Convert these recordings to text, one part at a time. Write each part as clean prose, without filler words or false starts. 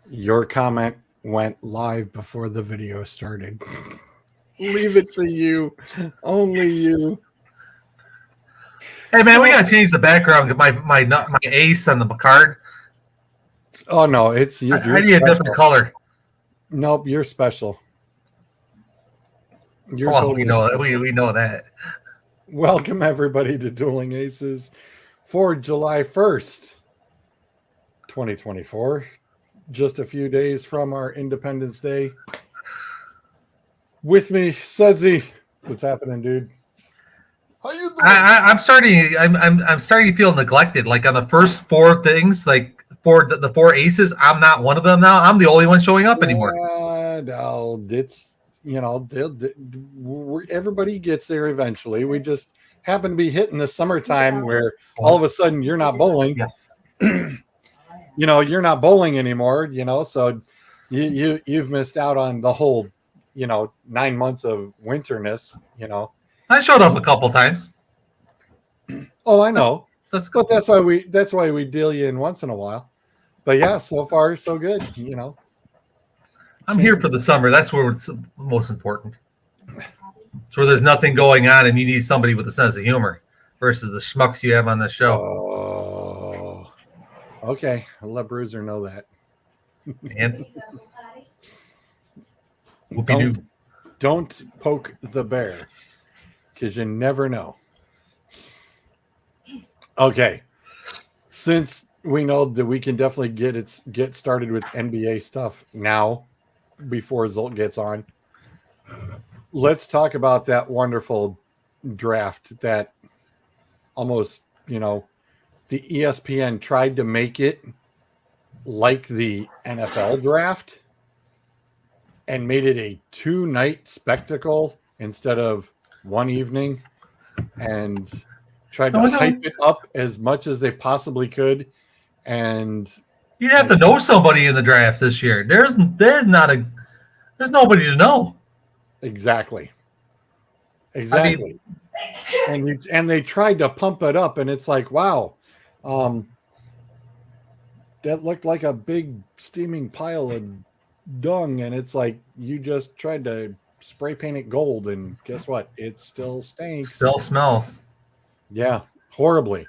Your comment went live before the video started. Leave it to you. Only you. Hey man, we gotta change the background. Get my ace on the card. Oh no, it's I need a different color. Nope, you're special. You're well, totally we know special. that. We know that. Welcome everybody to Dueling Aces for July 1st, 2024. Just a few days from our Independence Day. With me, Sudsy. What's happening, dude? How you doing? I'm starting. I'm starting to feel neglected. Like on the first four things, like the four aces, I'm not one of them now. I'm the only one showing up anymore. No, it's everybody gets there eventually. We just happen to be hitting the summertime where all of a sudden you're not bowling. Yeah. You're not bowling anymore. So you've missed out on the whole 9 months of winterness. I showed up a couple times. Oh, I know. But that's why we deal you in once in a while. But yeah, so far so good. I'm here for the summer. That's where it's most important. It's where there's nothing going on and you need somebody with a sense of humor versus the schmucks you have on the show. Oh, okay. I'll let Bruiser know that. And whoopie-doo. Don't poke the bear because you never know. Okay. Since we know that we can definitely get started with NBA stuff now before Zolt gets on, let's talk about that wonderful draft that almost, the ESPN tried to make it like the NFL draft and made it a 2-night spectacle instead of one evening, and tried to hype it up as much as they possibly could. And you'd have to know somebody in the draft this year. There's nobody to know. Exactly. I mean, and they tried to pump it up, and it's like, wow, that looked like a big steaming pile of dung, and it's like you just tried to spray paint it gold, and guess what? It still stinks. Still smells. Yeah, horribly.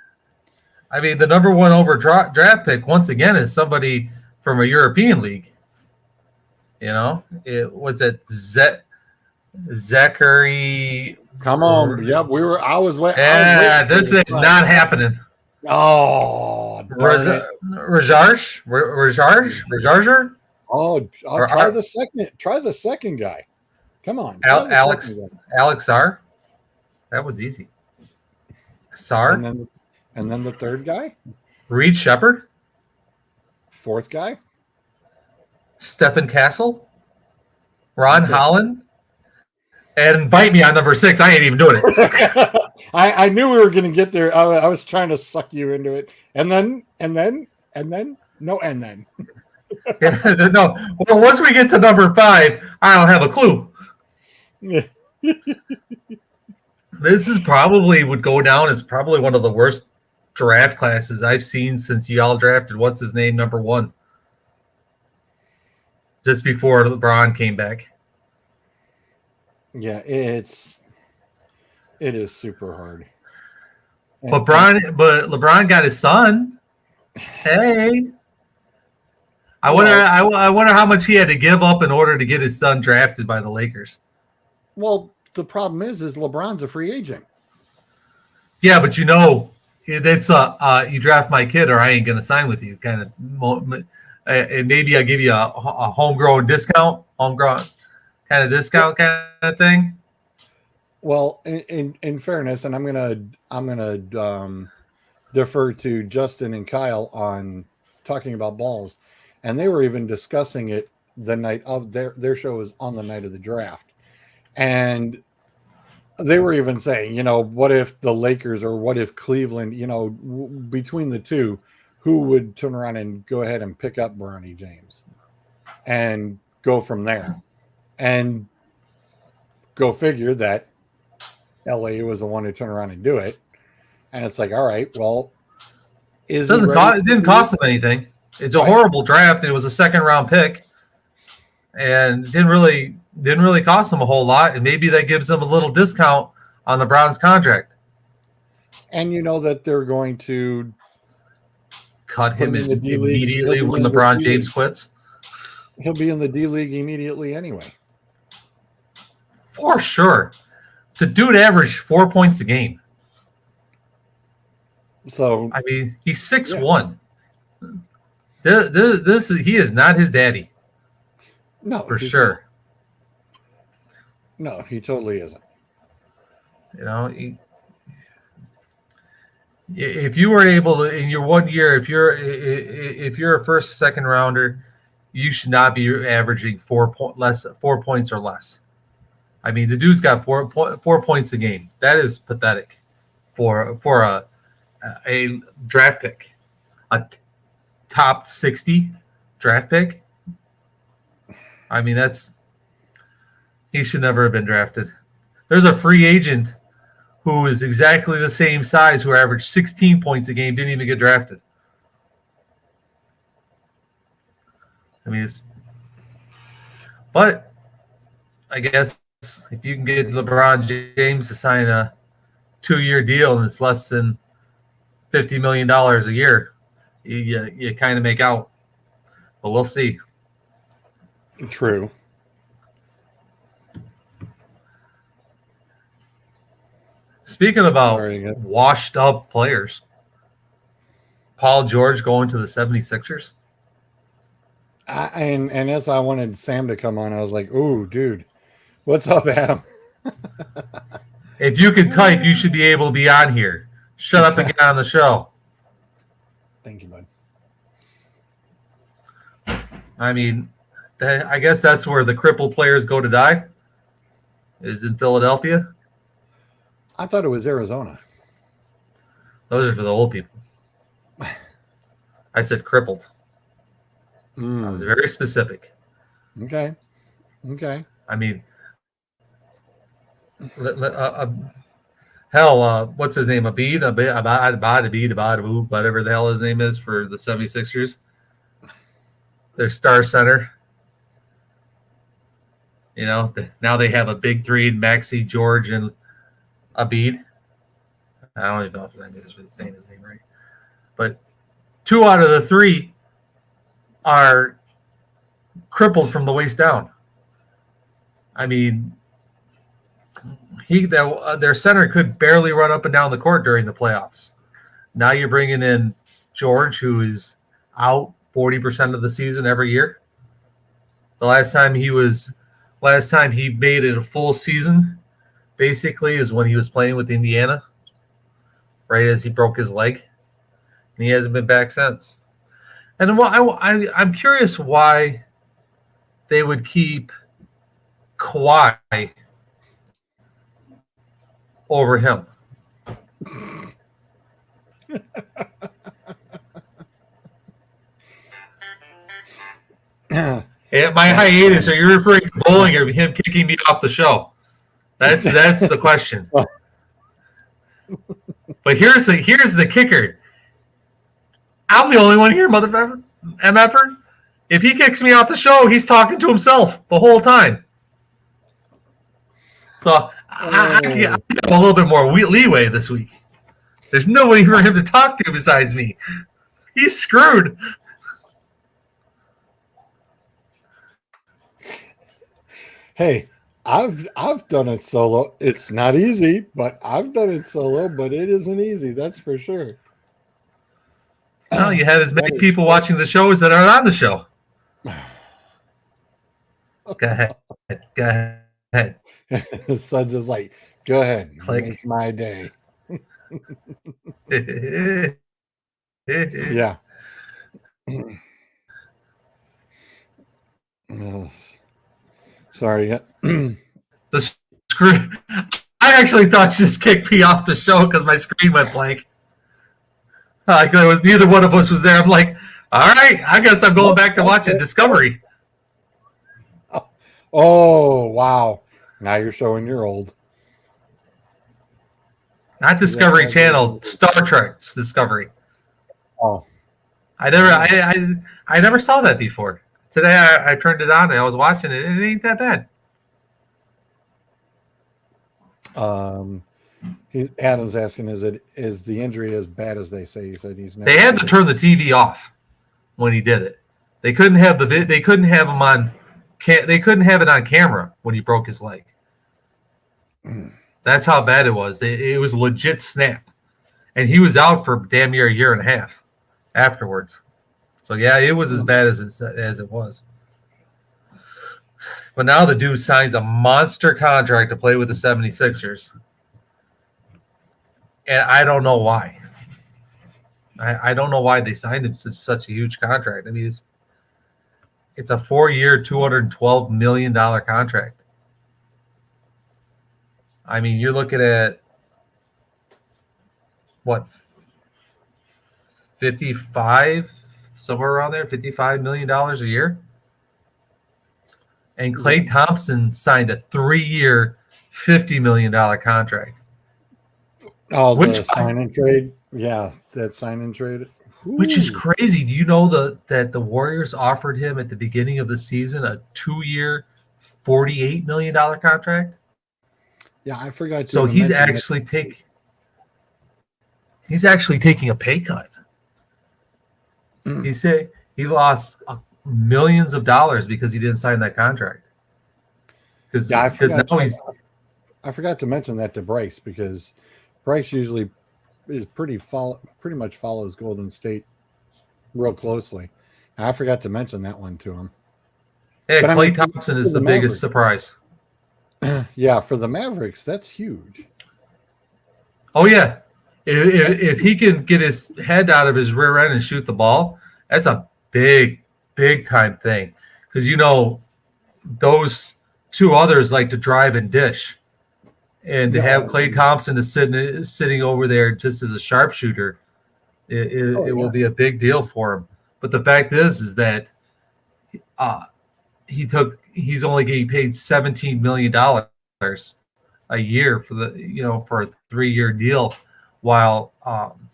I mean, the number one draft pick once again is somebody from a European league. It was Zachary. Come on, yep. I was waiting. Yeah, this is not happening. Oh, Rajarj. Oh, try the second. Try the second guy. Come on, Alex Sar. That was easy. Sar, and then the third guy, Reed Shepard. Fourth guy, Stephen Castle, Ron Holland, and bite me on number 6. I ain't even doing it. I knew we were going to get there. I was trying to suck you into it, and then. No. Well, once we get to number 5, I don't have a clue. This is probably would go down as probably one of the worst draft classes I've seen since y'all drafted what's his name number 1, just before LeBron came back. Yeah, it is super hard. But LeBron got his son. Hey, I wonder how much he had to give up in order to get his son drafted by the Lakers. Well, the problem is LeBron's a free agent. Yeah, but it's you draft my kid or I ain't gonna sign with you kind of moment. And maybe I'll give you a homegrown discount, kind of discount kind of thing. Well, in fairness, and I'm gonna defer to Justin and Kyle on talking about balls, and they were even discussing it the night of their show was on the night of the draft, and they were even saying, what if the Lakers or what if Cleveland, between the two, who would turn around and go ahead and pick up Bronny James and go from there, and go figure that LA was the one who turned around and do it. And it's like, all right, well, it didn't cost them anything. It's a horrible draft. It was a second round pick, and didn't really cost them a whole lot. And maybe that gives them a little discount on the Browns contract. And you know that they're going to cut him in the D-League immediately when LeBron James quits. He'll be in the D-League immediately anyway. For sure. The dude averaged 4 points a game. So I mean, he's 6'1". This he is not his daddy. No, for sure. Not. No, he totally isn't. You know, if you were able to in your 1 year, if you're a first, second rounder, you should not be averaging 4 points or less. I mean, the dude's got 4 points a game. That is pathetic for a draft pick, a top 60 draft pick. I mean, he should never have been drafted. There's a free agent who is exactly the same size who averaged 16 points a game, didn't even get drafted. I mean, but I guess if you can get LeBron James to sign a 2-year deal and it's less than $50 million a year, you kind of make out. But we'll see. True. Speaking about washed up players, Paul George going to the 76ers. And as I wanted Sam to come on, I was like, "Ooh, dude, what's up, Adam?" If you can type, you should be able to be on here. Shut up and get on the show. Thank you, bud. I mean, I guess that's where the crippled players go to die, is in Philadelphia. I thought it was Arizona. Those are for the old people. I said crippled. I was very specific. Okay. I mean, hell, what's his name? Abid, whatever the hell his name is for the 76ers. Their star center. You know, now they have a big three, Maxey, George, and Abid. I don't even know if I'm saying his name right. But 2 out of the 3 are crippled from the waist down. I mean, their center could barely run up and down the court during the playoffs. Now you're bringing in George, who is out 40% of the season every year. The last time he made it a full season, basically, is when he was playing with Indiana, right as he broke his leg, and he hasn't been back since. And I'm curious why they would keep Kawhi over him. At my hiatus, are you referring to bowling or him kicking me off the show? That's the question. But here's the kicker. I'm the only one here, motherfucker. MFer. If he kicks me off the show, he's talking to himself the whole time. So I have a little bit more leeway this week. There's nobody for him to talk to besides me. He's screwed. Hey, I've done it solo. It's not easy, but I've done it solo, but it isn't easy, that's for sure. Well, you have as many people watching the show as that are on the show. Go ahead. Suds is like, go ahead. Click. Make my day. Yeah. Sorry. The screen. I actually thought she just kicked me off the show because my screen went blank. Like there was neither one of us was there. I'm like, all right, I guess I'm going back to watching Discovery. Oh wow! Now you're showing you're old. Not Discovery Channel, Star Trek's Discovery. Oh, I never saw that before. Today I turned it on and I was watching it, and it ain't that bad. Adam's asking, is the injury as bad as they say? He said he's never. They had to turn the TV off when he did it. They couldn't have They couldn't have him on. They couldn't have it on camera when he broke his leg. That's how bad it was. It was a legit snap, and he was out for damn near a year and a half afterwards. So yeah, it was as bad as it was. But now the dude signs a monster contract to play with the 76ers. And I don't know why. I don't know why they signed him such a huge contract. I mean, it's a 4-year, $212 million contract. I mean, you're looking at what, 55, somewhere around there, $55 million a year. And Klay Thompson signed a 3-year, $50 million contract. Oh, the sign-in trade? Yeah, that sign-in trade. Ooh. Which is crazy. Do you know that the Warriors offered him at the beginning of the season a 2-year, $48 million contract? Yeah, I forgot to. So he's actually taking a pay cut. He said he lost millions of dollars because he didn't sign that contract. Because I forgot to mention that to Bryce, because Bryce usually is pretty much follows Golden State real closely. I forgot to mention that one to him. Yeah, Klay Thompson is the biggest surprise. Yeah, for the Mavericks, that's huge. Oh yeah, if he can get his head out of his rear end and shoot the ball, that's a big time thing. Because those two others like to drive and dish. And to have Klay Thompson sitting over there just as a sharpshooter, it will be a big deal for him. But the fact is that he's only getting paid $17 million a year for a 3-year deal. While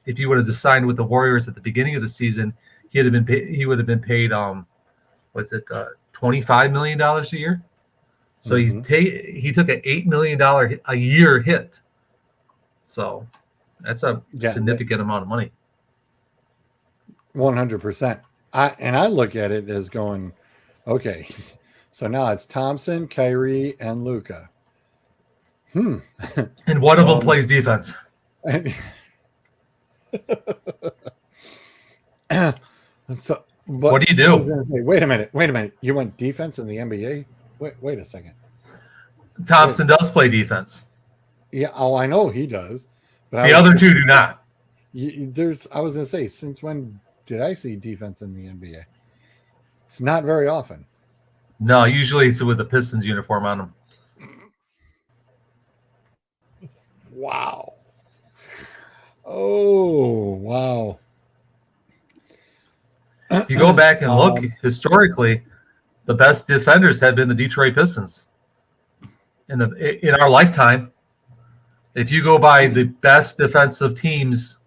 if he would have just signed with the Warriors at the beginning of the season, he would have been paid $25 million a year. So he took an $8 million a year hit. So that's a significant amount of money. 100%. I look at it as going, okay, so now it's Thompson, Kyrie, and Luka. And one of them plays defense. So, what do you do? Wait a minute. You want defense in the NBA? Wait a second. Thompson does play defense. Yeah, I know he does. But the other two do not. I was going to say, since when did I see defense in the NBA? It's not very often. No, usually it's with the Pistons uniform on them. Wow. Oh, wow. If you go back and look historically, the best defenders have been the Detroit Pistons. In our lifetime, if you go by the best defensive teams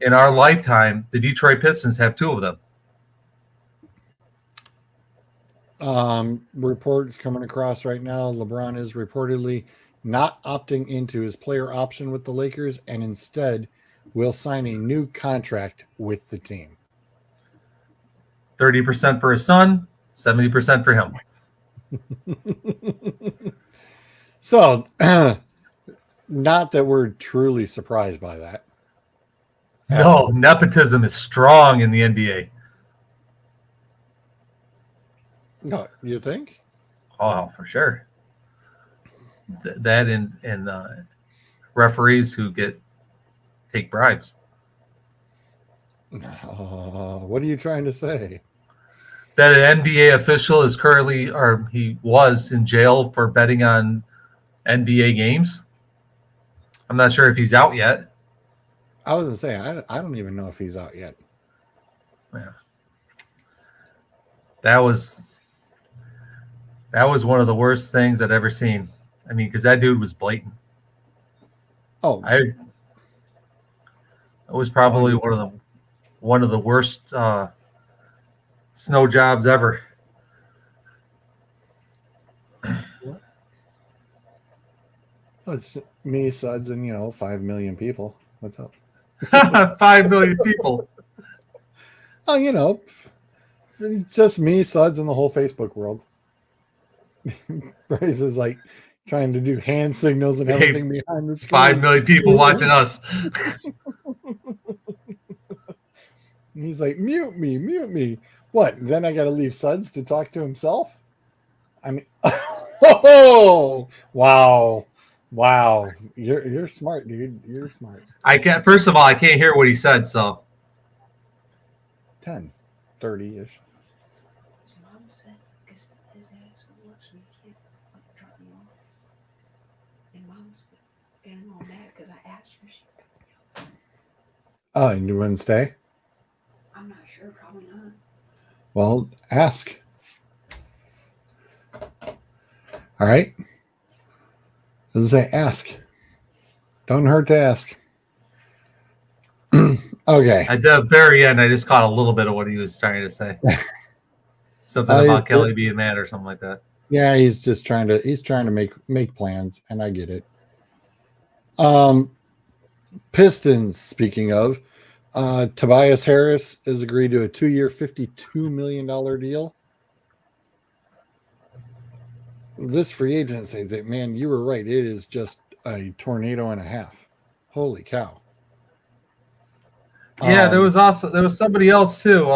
in our lifetime, the Detroit Pistons have 2 of them. Reports coming across right now, LeBron is reportedly not opting into his player option with the Lakers and instead will sign a new contract with the team. 30% for his son, 70% for him. So, not that we're truly surprised by that. No, nepotism is strong in the NBA. No, you think? Oh, for sure. That and referees who take bribes. What are you trying to say? That an NBA official is currently, or he was in jail for betting on NBA games. I'm not sure if he's out yet. I was going to say, I don't even know if he's out yet. Yeah. That was one of the worst things I'd ever seen. I mean, because that dude was blatant. Oh. It was probably one of them. one of the worst snow jobs ever. Oh, it's me, Suds, and 5 million people. What's up? 5 million people. Oh, it's just me, Suds, and the whole Facebook world. Bryce is like trying to do hand signals and everything behind the screen. 5 million people watching us. And he's like, mute me, mute me. What? Then I got to leave Suds to talk to himself? I mean, oh, wow. Wow. You're smart, dude. You're smart. I can't. First of all, I can't hear what he said. So 10, 30-ish. His mom said, because his dad's gonna work, so he can't drop me off. And mom's getting all mad because I asked her if she could pick me up. Oh, and you wouldn't stay? I'm not sure, probably not. Well, ask. All right. As I say, ask. Don't hurt to ask. Okay. at the very end, I just caught a little bit of what he was trying to say. Something about Kelly being mad or something like that. Yeah, he's just trying to make plans, and I get it. Pistons, speaking of, Tobias Harris has agreed to a 2-year, $52 million deal. This free agency, man, you were right. It is just a tornado and a half. Holy cow. Yeah, there was somebody else too.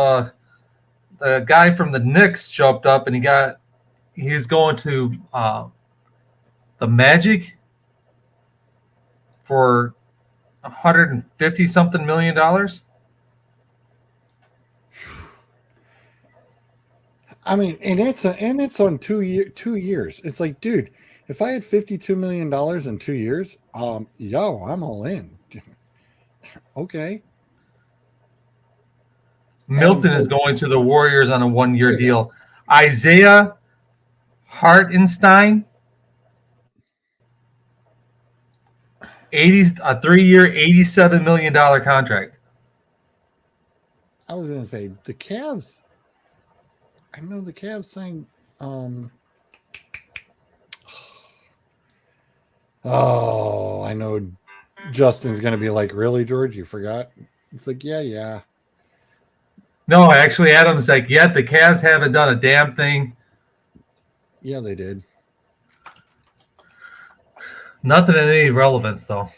The guy from the Knicks jumped up and he's going to the Magic for $150 something million. I mean, and it's on 2 years. It's like, dude, if I had $52 million in 2 years, I'm all in. Okay. Milton is going to the Warriors on a 1-year deal. Isaiah Hartenstein, a 3-year, $87 million contract. I was gonna say the Cavs. I know the Cavs signed. Oh, I know. Justin's gonna be like, "Really, George? You forgot?" It's like, yeah. No, actually, Adam's like, yeah, the Cavs haven't done a damn thing. Yeah, they did. Nothing in any relevance, though.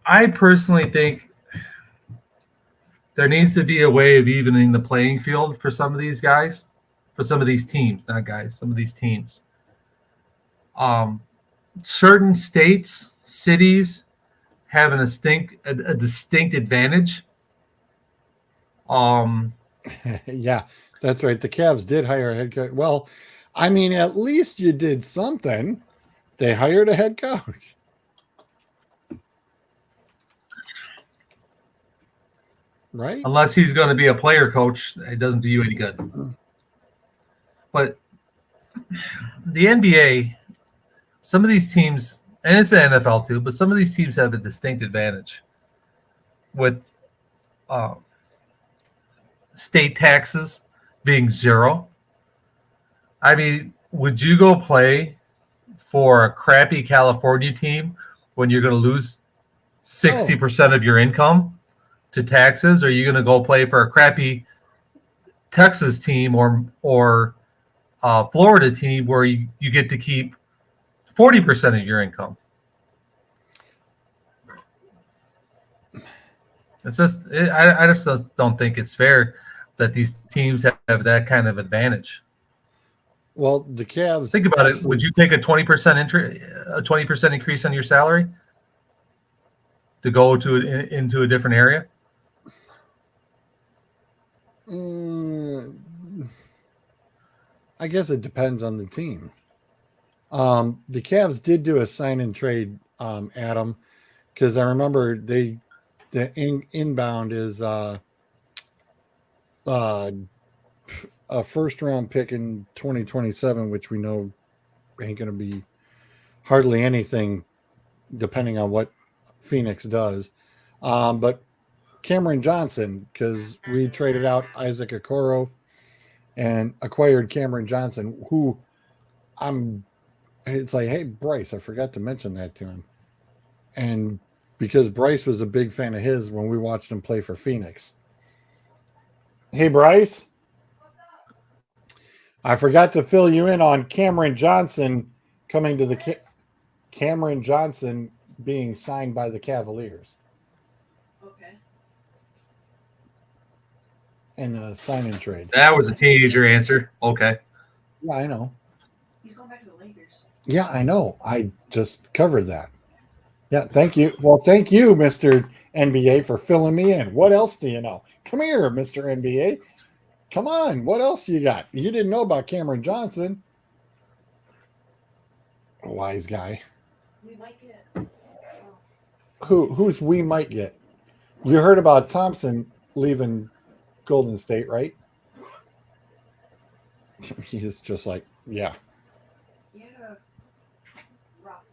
I personally think there needs to be a way of evening the playing field for some of these guys, for some of these teams, not guys, some of these teams. Certain states, cities have a distinct advantage. Yeah, that's right. The Cavs did hire a head coach. Well, I mean, at least you did something. They hired a head coach. Right? Unless he's going to be a player coach, it doesn't do you any good. But the NBA, some of these teams, and it's the NFL too, but some of these teams have a distinct advantage with state taxes being zero. I mean, would you go play for a crappy California team when you're going to lose 60% of your income to taxes? Or are you going to go play for a crappy Texas team or Florida team where you get to keep 40% of your income? It's just I just don't think it's fair that these teams have that kind of advantage. Well, the Cavs. Think about it. Would you take a 20% increase on your salary to go into a different area? I guess it depends on the team. The Cavs did do a sign and trade, Adam, because I remember the inbound is a first round pick in 2027, which we know ain't going to be hardly anything, depending on what Phoenix does. But Cameron Johnson, because we traded out Isaac Okoro and acquired Cameron Johnson, who it's like, hey, Bryce, I forgot to mention that to him. And because Bryce was a big fan of his when we watched him play for Phoenix. Hey, Bryce. I forgot to fill you in on Cameron Johnson coming to the Cameron Johnson being signed by the Cavaliers. Okay. In a sign-in trade. That was a teenager answer. Okay. Yeah, I know. He's going back to the Lakers. Yeah, I know. I just covered that. Yeah, thank you. Well, thank you, Mr. NBA, for filling me in. What else do you know? Come here, Mr. NBA. Come on. What else you got? You didn't know about Cameron Johnson. A wise guy. We might get. Who's we might get? You heard about Thompson leaving Golden State, right? He's just like, yeah. He had a rough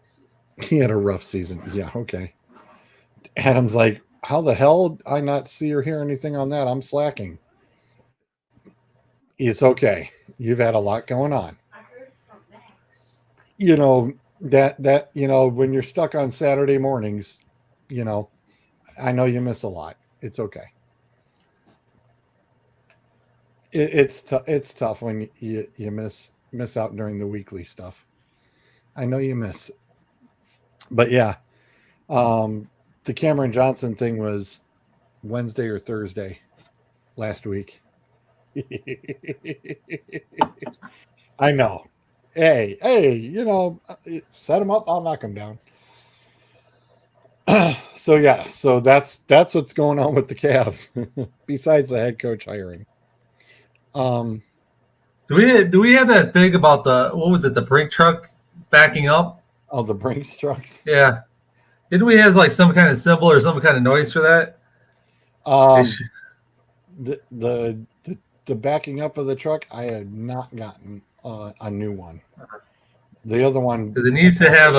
season. He had a rough season. Yeah, okay. Adam's like, how the hell did I not see or hear anything on that? I'm slacking. It's okay. You've had a lot going on. I heard from Max. You know, that when you're stuck on Saturday mornings, I know you miss a lot. It's okay. It's tough when you miss out during the weekly stuff. I know you miss. But yeah, the Cameron Johnson thing was Wednesday or Thursday last week. I know. Hey, set him up. I'll knock him down. So that's what's going on with the Cavs. Besides the head coach hiring. Do we have that thing about the brink truck backing up? Oh, the Brinks trucks. Yeah. Didn't we have like some kind of symbol or some kind of noise for that? The backing up of the truck, I had not gotten a new one. The other one, Because it needs to have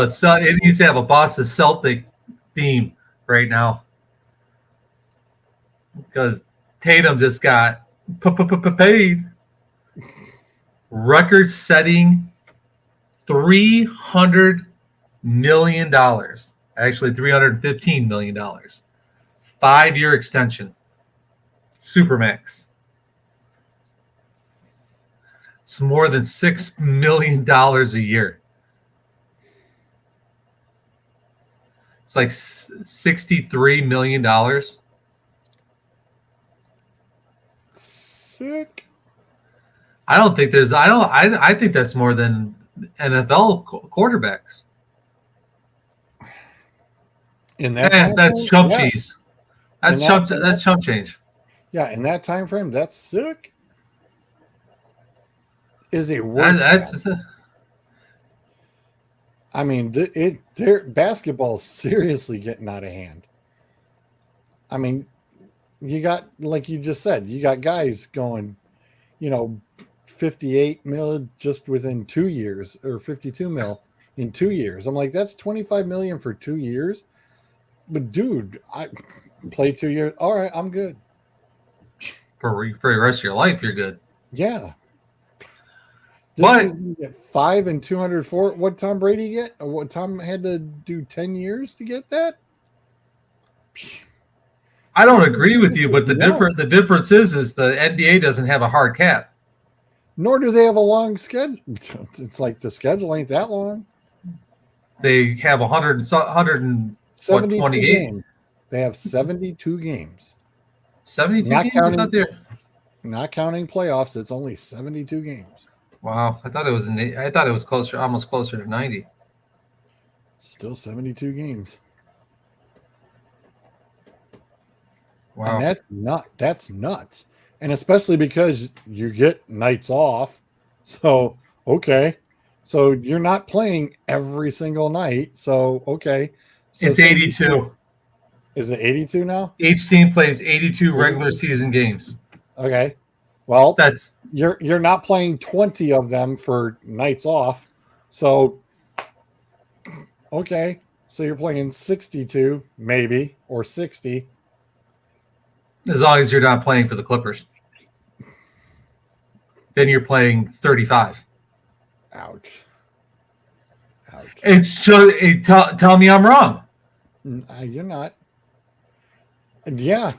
a Boston Celtic theme right now. Because Tatum just got paid record-setting $300 million. Actually, $315 million. 5-year extension. Supermax. It's more than $6 million a year. It's like $63 million. sick. I don't think there's. I think that's more than NFL quarterbacks. In that That's chump cheese. That's chump change. Yeah, in that time frame, that's sick. Is it worth that? I mean, their basketball's seriously getting out of hand. I mean, you got, like you just said, you got guys going, 58 mil just within 2 years, or 52 mil in 2 years. I'm like, that's 25 million for 2 years. But dude, I play 2 years. All right, I'm good. For the rest of your life, you're good. Yeah. But you get 5 and 204. What Tom Brady get? What Tom had to do 10 years to get that? I don't agree with you. But the difference is the NBA doesn't have a hard cap. Nor do they have a long schedule. It's like the schedule ain't that long. They have 120 games. They have 72 games. 72 not games counting, out there. Not counting playoffs, it's only 72 games. Wow, I thought it was closer, almost closer to 90. Still 72 games. Wow, and that's nuts. And especially because you get nights off. So okay. So you're not playing every single night. So okay. So it's 82. Is it 82 now? Each team plays 82 regular season games. Okay. Well, that's you're not playing 20 of them for nights off. So Okay, so you're playing 62, maybe, or 60. As long as you're not playing for the Clippers. Then you're playing 35. Ouch. Ouch. It's so. Tell me I'm wrong. You're not. Yeah.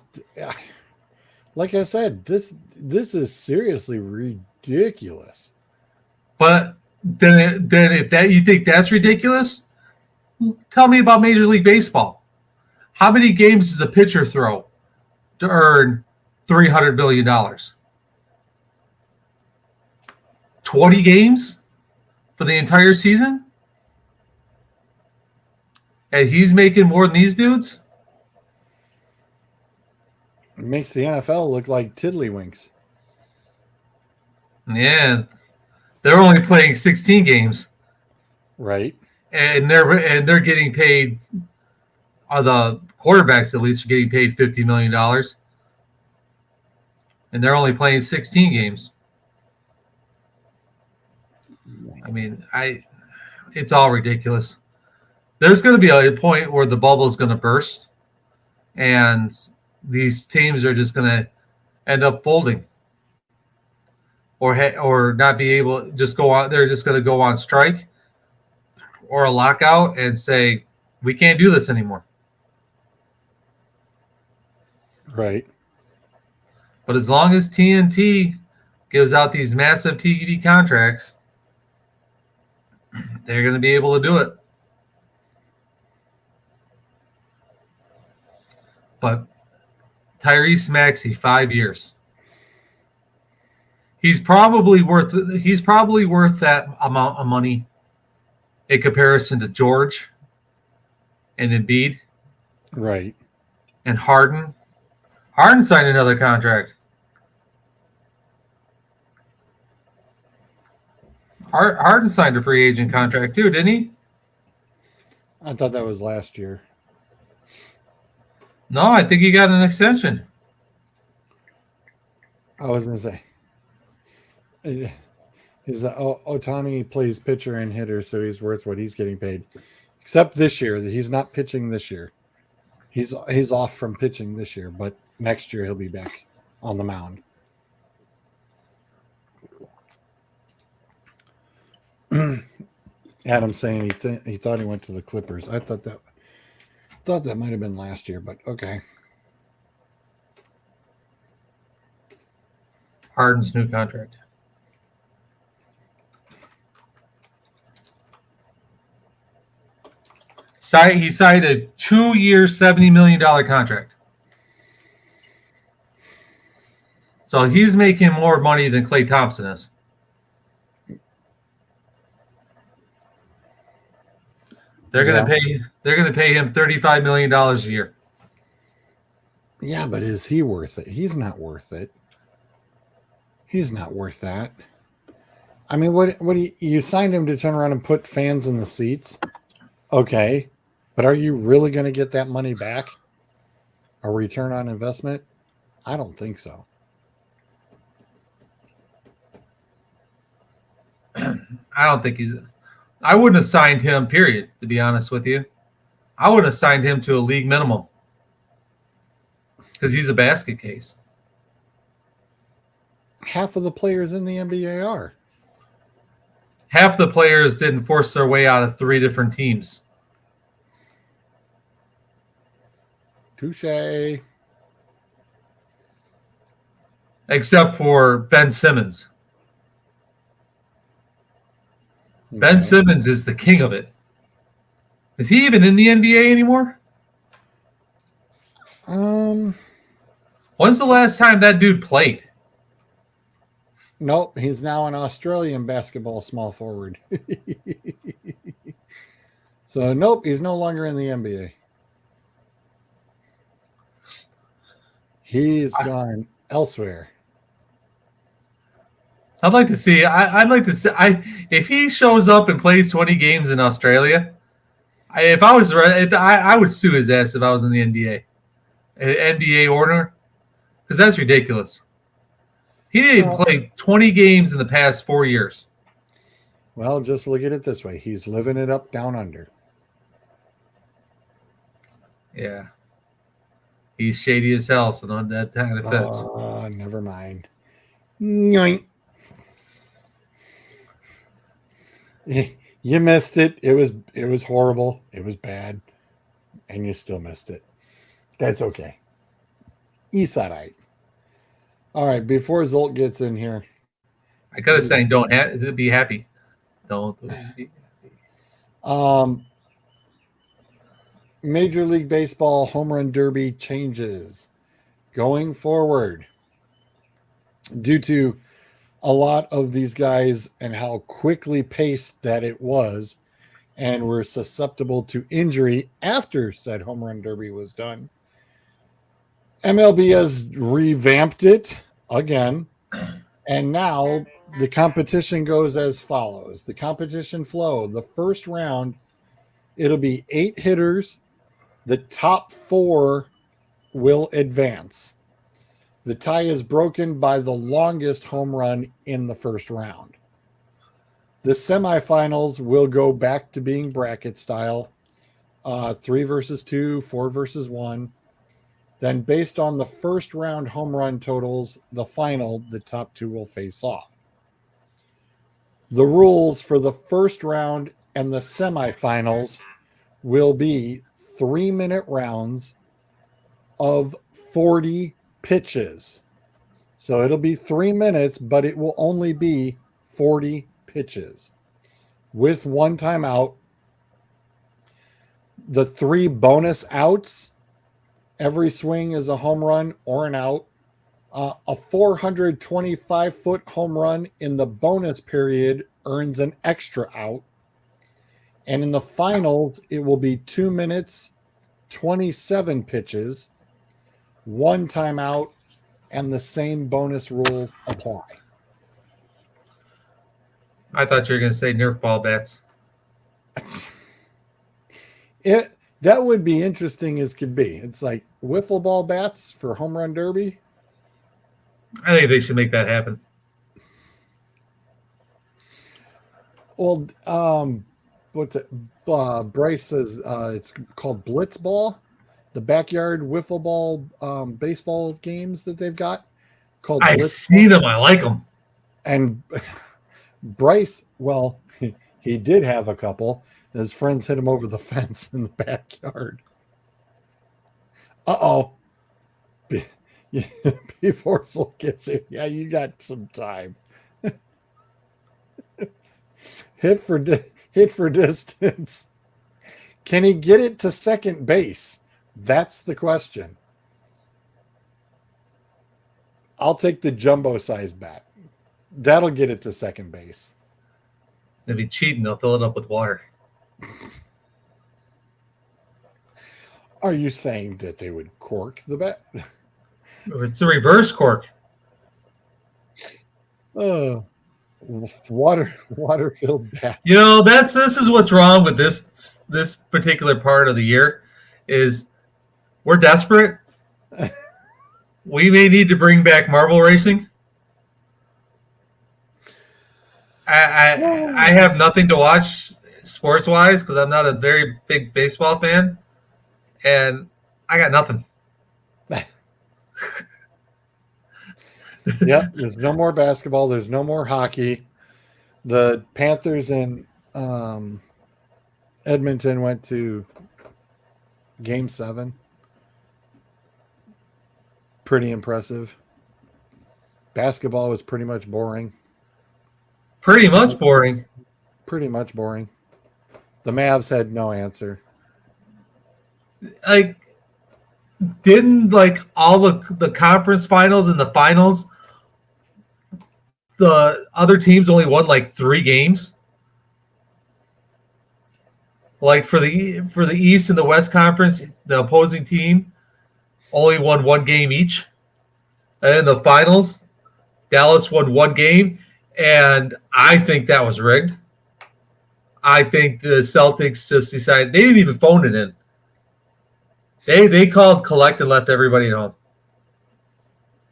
Like I said, this is seriously ridiculous. But then if that you think that's ridiculous, tell me about Major League Baseball. How many games does a pitcher throw to earn $300 billion? 20 games for the entire season? And he's making more than these dudes? It makes the NFL look like tiddlywinks. Yeah. They're only playing 16 games. Right. And they're getting paid, the quarterbacks at least are getting paid $50 million. And they're only playing 16 games. I mean, it's all ridiculous. There's going to be a point where the bubble is going to burst, and these teams are just going to end up folding, or not be able to just go on. They're just going to go on strike or a lockout and say we can't do this anymore. Right. But as long as TNT gives out these massive TV contracts, they're going to be able to do it. But Tyrese Maxey, 5 years. He's probably worth that amount of money in comparison to George and Embiid. Right. And Harden. Harden signed another contract. Harden signed a free agent contract too, didn't he? I thought that was last year. No, I think he got an extension. I was going to say. Otani plays pitcher and hitter, so he's worth what he's getting paid. Except this year, he's not pitching this year. He's off from pitching this year, but next year he'll be back on the mound. Adam saying he thought he went to the Clippers. I thought that might have been last year, but okay. Harden's new contract. He signed a 2-year, $70 million contract. So he's making more money than Klay Thompson is. They're going to pay him $35 million a year. Yeah, but is he worth it? He's not worth it. He's not worth that. I mean, what you signed him to turn around and put fans in the seats? Okay. But are you really going to get that money back? A return on investment? I don't think so. I don't think I wouldn't have signed him, period, to be honest with you. I would have signed him to a league minimum because he's a basket case. Half of the players in the NBA are. Half the players didn't force their way out of 3 different teams. Touche. Except for Ben Simmons. Okay. Ben Simmons is the king of it. Is he even in the NBA anymore? When's the last time that dude played? Nope, he's now an Australian basketball small forward. So, nope, he's no longer in the NBA. He's gone elsewhere. I'd like to see. I'd like to see. If he shows up and plays 20 games in Australia, I would sue his ass if I was in the NBA, an NBA owner, because that's ridiculous. He didn't play 20 games in the past 4 years. Well, just look at it this way: he's living it up down under. Yeah. He's shady as hell, so that kind of fits. Never mind. Yoink. You missed it. It was horrible. It was bad. And you still missed it. That's okay. East side right. All right, before Zolt gets in here. I gotta say, don't be happy. Don't be Major League Baseball home run derby changes going forward due to a lot of these guys and how quickly paced that it was, and were susceptible to injury after said home run derby was done. MLB has revamped it again, and now the competition goes as follows. The competition flow, the first round, it'll be 8 hitters. The top 4 will advance. The tie is broken by the longest home run in the first round. The semifinals will go back to being bracket style, 3 versus 2, 4 versus 1. Then based on the first round home run totals, the top 2 will face off. The rules for the first round and the semifinals will be 3-minute rounds of 40 pitches. So it'll be 3 minutes, but it will only be 40 pitches with 1 timeout. The 3 bonus outs, every swing is a home run or an out. A 425-foot home run in the bonus period earns an extra out. And in the finals, it will be 2 minutes, 27 pitches, 1 timeout, and the same bonus rules apply. I thought you were going to say Nerf ball bats. That would be interesting as could be. It's like wiffle ball bats for home run derby. I think they should make that happen. Well, Bryce says it's called Blitz Ball, the backyard wiffle ball baseball games that they've got called. I've Blitz seen Ball. them. I like them. And Bryce, well, he did have a couple. His friends hit him over the fence in the backyard. Uh-oh. Before Soul gets in, yeah, you got some time. Hit for distance. Can he get it to second base? That's the question. I'll take the jumbo size bat. That'll get it to second base. They'll be cheating. They'll fill it up with water. Are you saying that they would cork the bat? It's a reverse cork. Water-filled bat. You know, this is what's wrong with this particular part of the year is we're desperate. We may need to bring back marble racing. I have nothing to watch sports wise because I'm not a very big baseball fan, and I got nothing. Yep, there's no more basketball. There's no more hockey. The Panthers in Edmonton went to Game 7. Pretty impressive. Basketball was pretty much boring. Pretty much boring. Pretty much boring. The Mavs had no answer. Like, didn't like all the conference finals and the finals, the other teams only won like 3 games? Like for the East and the West Conference, the opposing team only won 1 game each. And in the finals, Dallas won 1 game, and I think that was rigged. I think the Celtics just decided they didn't even phone it in. They called collect and left everybody at home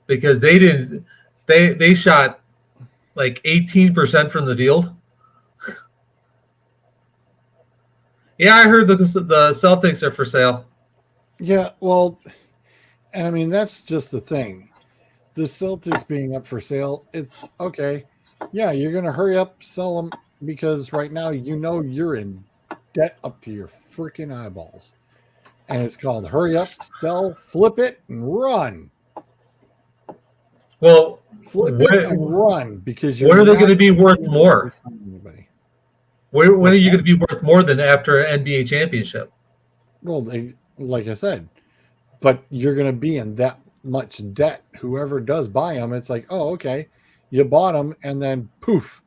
because they shot like 18% from the field. Yeah, I heard the Celtics are for sale. Yeah, well, and I mean that's just the thing. The Celtics being up for sale, it's okay. Yeah, you're gonna hurry up, sell them because right now you know you're in debt up to your freaking eyeballs, and it's called hurry up, sell, flip it, and run. Well, Flip it and run because you're when are they going not to be worth going to be able to more? sign anybody. When are What's you that? going to be worth more than after an NBA championship? Well, like I said, but you're going to be in that much debt. Whoever does buy them, it's like, oh, okay, you bought them, and then poof,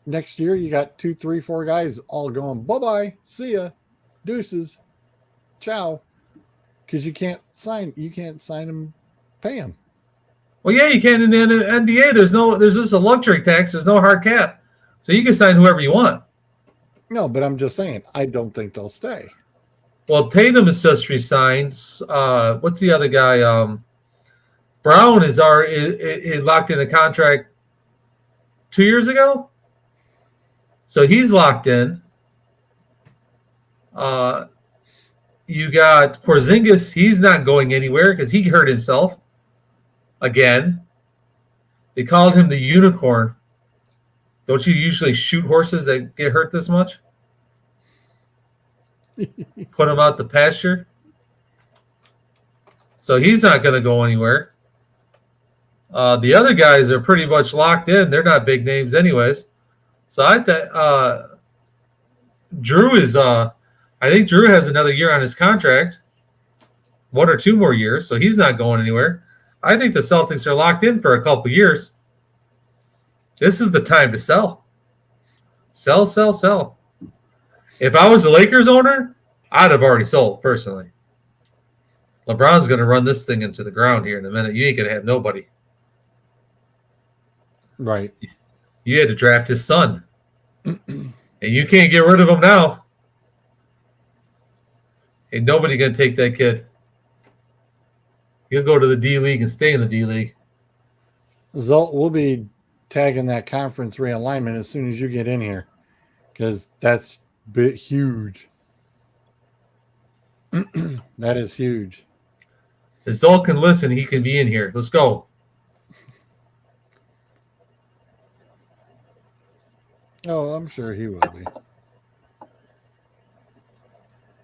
next year you got 2, 3, 4 guys all going bye bye, see ya, deuces, ciao, because you can't sign them, pay them. Well, yeah, you can in the NBA. There's just a luxury tax. There's no hard cap, so you can sign whoever you want. No, but I'm just saying, I don't think they'll stay. Well, Tatum is just resigned. What's the other guy? Brown is already locked in a contract 2 years ago, so he's locked in. Uh, you got Porzingis. He's not going anywhere because he hurt himself again. They called him the unicorn. Don't you usually shoot horses that get hurt this much? Put them out the pasture. So he's not going to go anywhere. The other guys are pretty much locked in. They're not big names, anyways. So I thought Drew is. I think Drew has another year on his contract, 1 or 2 more years. So he's not going anywhere. I think the Celtics are locked in for a couple years. This is the time to sell. Sell, sell, sell. If I was the Lakers owner, I'd have already sold personally. LeBron's going to run this thing into the ground here in a minute. You ain't going to have nobody. Right. You had to draft his son. And you can't get rid of him now. Ain't nobody going to take that kid. He'll go to the D League and stay in the D League. Zolt, we'll be tagging that conference realignment as soon as you get in here because that's huge. That is huge. If Zol can listen, he can be in here. Let's go. Oh, I'm sure he will be.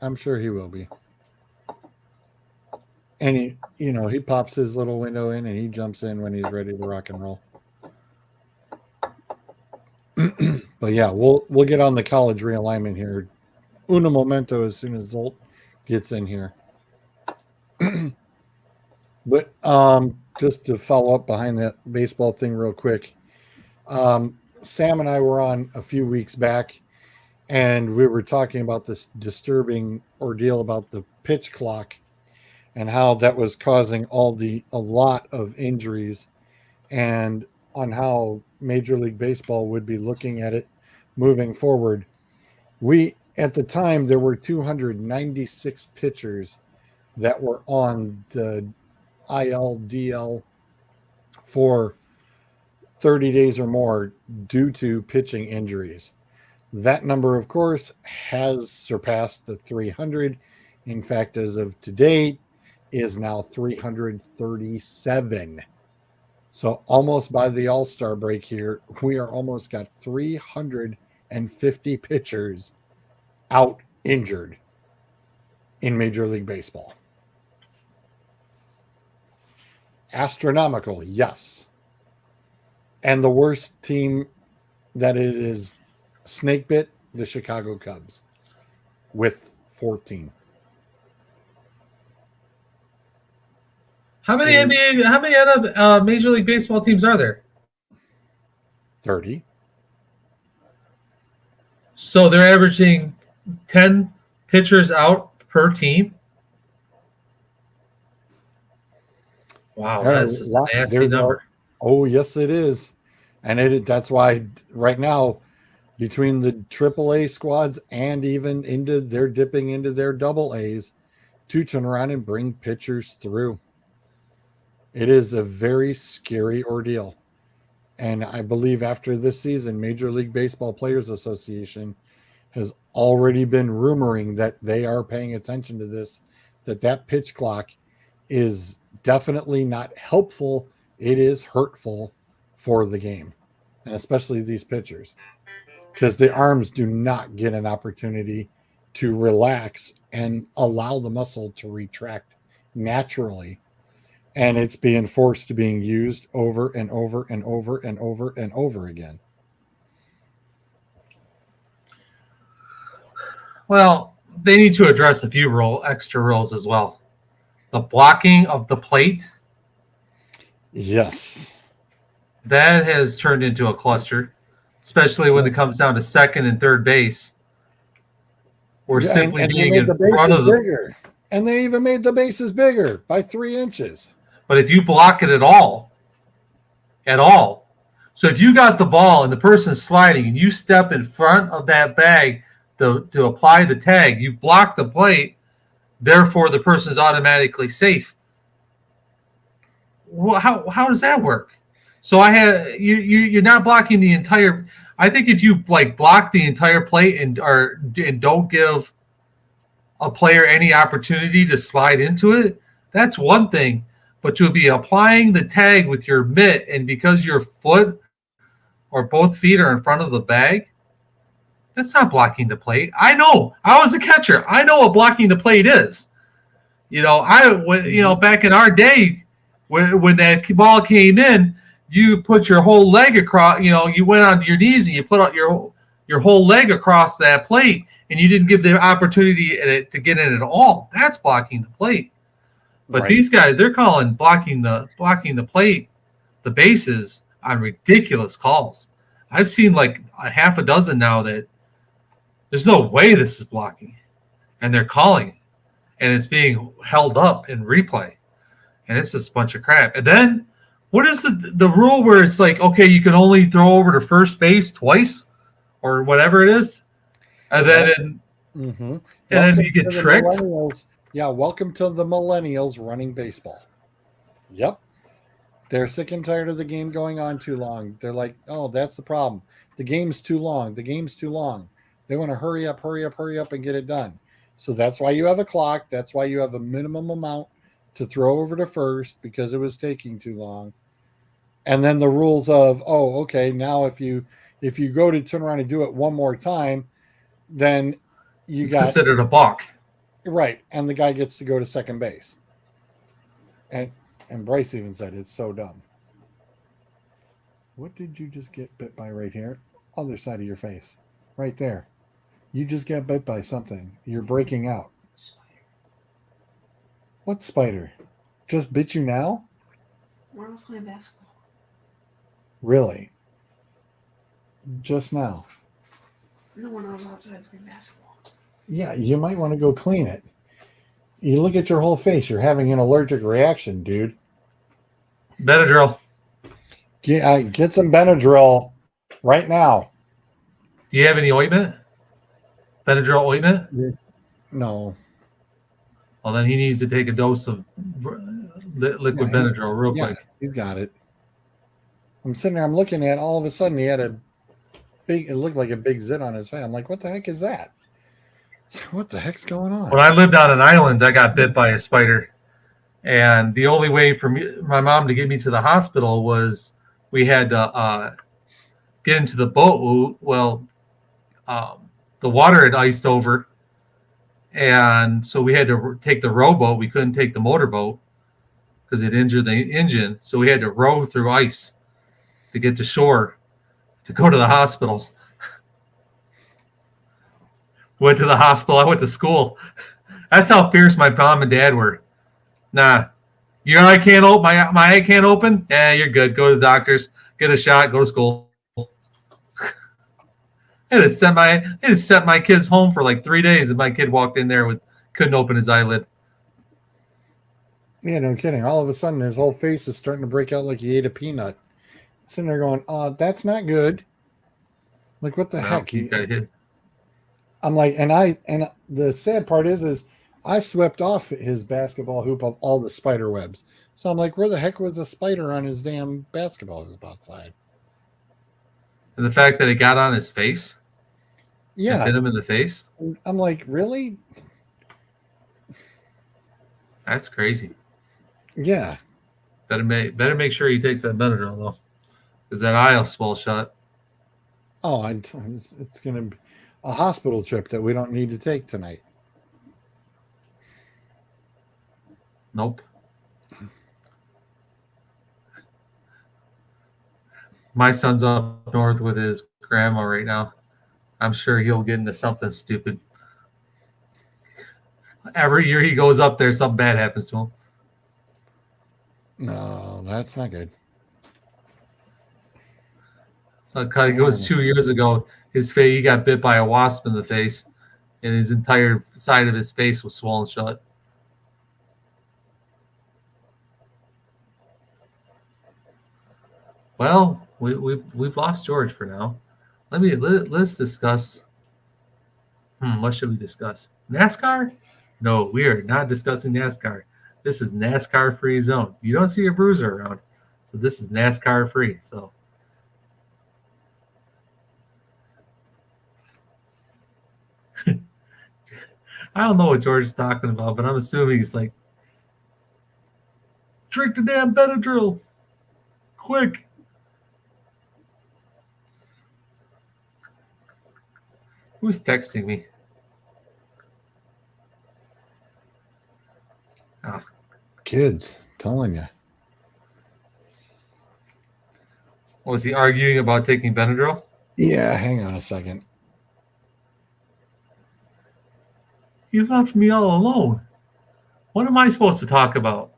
I'm sure he will be. And he pops his little window in and he jumps in when he's ready to rock and roll. But yeah, we'll get on the college realignment here. Uno momento as soon as Zolt gets in here. But just to follow up behind that baseball thing real quick. Sam and I were on a few weeks back and we were talking about this disturbing ordeal about the pitch clock and how that was causing a lot of injuries and on how Major League Baseball would be looking at it moving forward. At the time, there were 296 pitchers that were on the ILDL for 30 days or more due to pitching injuries. That number, of course, has surpassed the 300. In fact, as of today, is now 337. So almost by the All-Star break here, we are almost got 350 pitchers out injured in Major League Baseball. Astronomical, yes. And the worst team that it is snake bit, the Chicago Cubs, with 14. How many other Major League Baseball teams are there? 30. So they're averaging 10 pitchers out per team. Wow, that's just a nasty number. Oh, yes, it is. And that's why right now, between the AAA squads and even they're dipping into their double A's to turn around and bring pitchers through. It is a very scary ordeal. And I believe after this season, Major League Baseball Players Association has already been rumoring that they are paying attention to this that pitch clock is definitely not helpful. It is hurtful for the game, and especially these pitchers, because the arms do not get an opportunity to relax and allow the muscle to retract naturally. And it's being forced to being used over and over and over and over and over again. Well, they need to address a few extra rules as well. The blocking of the plate, Yes. that has turned into a cluster, especially when it comes down to second and third base. Or simply and they being made in the front bases of the. bigger. And they even made the bases bigger by 3 inches. But if you block it at all, so if you got the ball and the person's sliding and you step in front of that bag to apply the tag, you block the plate, therefore the person's automatically safe. Well, how does that work? So you're not blocking the entire. I think if you like block the entire plate and don't give a player any opportunity to slide into it, that's one thing. But to be applying the tag with your mitt, and because your foot or both feet are in front of the bag, that's not blocking the plate. I know. I was a catcher. I know what blocking the plate is. Back in our day, when that ball came in, you put your whole leg across. You went on your knees and you put out your whole leg across that plate, and you didn't give the opportunity to get in at all. That's blocking the plate. But these guys, they're calling blocking the plate, the bases, on ridiculous calls. I've seen like a half a dozen now that there's no way this is blocking, and they're calling it, and it's being held up in replay, and it's just a bunch of crap. And then what is the rule where it's like, okay, you can only throw over to first base twice or whatever it is, and then then you get tricked. Yeah, welcome to the millennials running baseball. Yep. They're sick and tired of the game going on too long. They're like, oh, that's the problem. The game's too long. The game's too long. They want to hurry up, and get it done. So that's why you have a clock. That's why you have a minimum amount to throw over to first, because it was taking too long. And then the rules of, oh, okay, now if you go to turn around and do it one more time, then it's considered a balk. Right, and the guy gets to go to second base. And Bryce even said it's so dumb. What did you just get bit by right here? Other side of your face. Right there. You just got bit by something. You're breaking out. Spider. What spider? Just bit you now? When I was playing basketball. Really? Just now? No, when I was outside playing basketball. Yeah, you might want to go clean it. You look at your whole face. You're having an allergic reaction, dude. Benadryl. Get some Benadryl right now. Do you have any ointment? Benadryl ointment? No. Well, then he needs to take a dose of liquid Benadryl real quick. He's got it. I'm sitting there. I'm looking at. All of a sudden, he had it looked like a big zit on his face. I'm like, what the heck is that? What the heck's going on? When I lived on an island, I got bit by a spider. And the only way for my mom to get me to the hospital was we had to get into the boat. Well, the water had iced over. And so we had to take the rowboat. We couldn't take the motorboat because it injured the engine. So we had to row through ice to get to shore to go to the hospital. Went to the hospital. I went to school. That's how fierce my mom and dad were. Nah, your eye can't open. My eye can't open. Yeah, you're good. Go to the doctors. Get a shot. Go to school. They just sent my kids home for like 3 days, and my kid walked in there couldn't open his eyelid. Yeah, no kidding. All of a sudden, his whole face is starting to break out like he ate a peanut. Sitting there going, that's not good. Like, what the heck? He got hit. I'm like, and the sad part is I swept off his basketball hoop of all the spider webs. So I'm like, where the heck was the spider on his damn basketball hoop outside? And the fact that it got on his face? Yeah. Hit him in the face? I'm like, really? That's crazy. Yeah. Better make sure he takes that Benadryl though, because that eye'll swell shut. Oh, it's going to be a hospital trip that we don't need to take tonight. Nope. My son's up north with his grandma right now. I'm sure he'll get into something stupid. Every year he goes up there, something bad happens to him. No, that's not good. It was 2 years ago. He got bit by a wasp in the face, and his entire side of his face was swollen shut. Well, we've lost George for now. Let's discuss. What should we discuss? NASCAR? No, we are not discussing NASCAR. This is NASCAR free zone. You don't see a bruiser around, so this is NASCAR free. So. I don't know what George is talking about, but I'm assuming he's like, drink the damn Benadryl, quick. Who's texting me? Kids, telling you. Was he arguing about taking Benadryl? Yeah, hang on a second. You left me all alone. What am I supposed to talk about?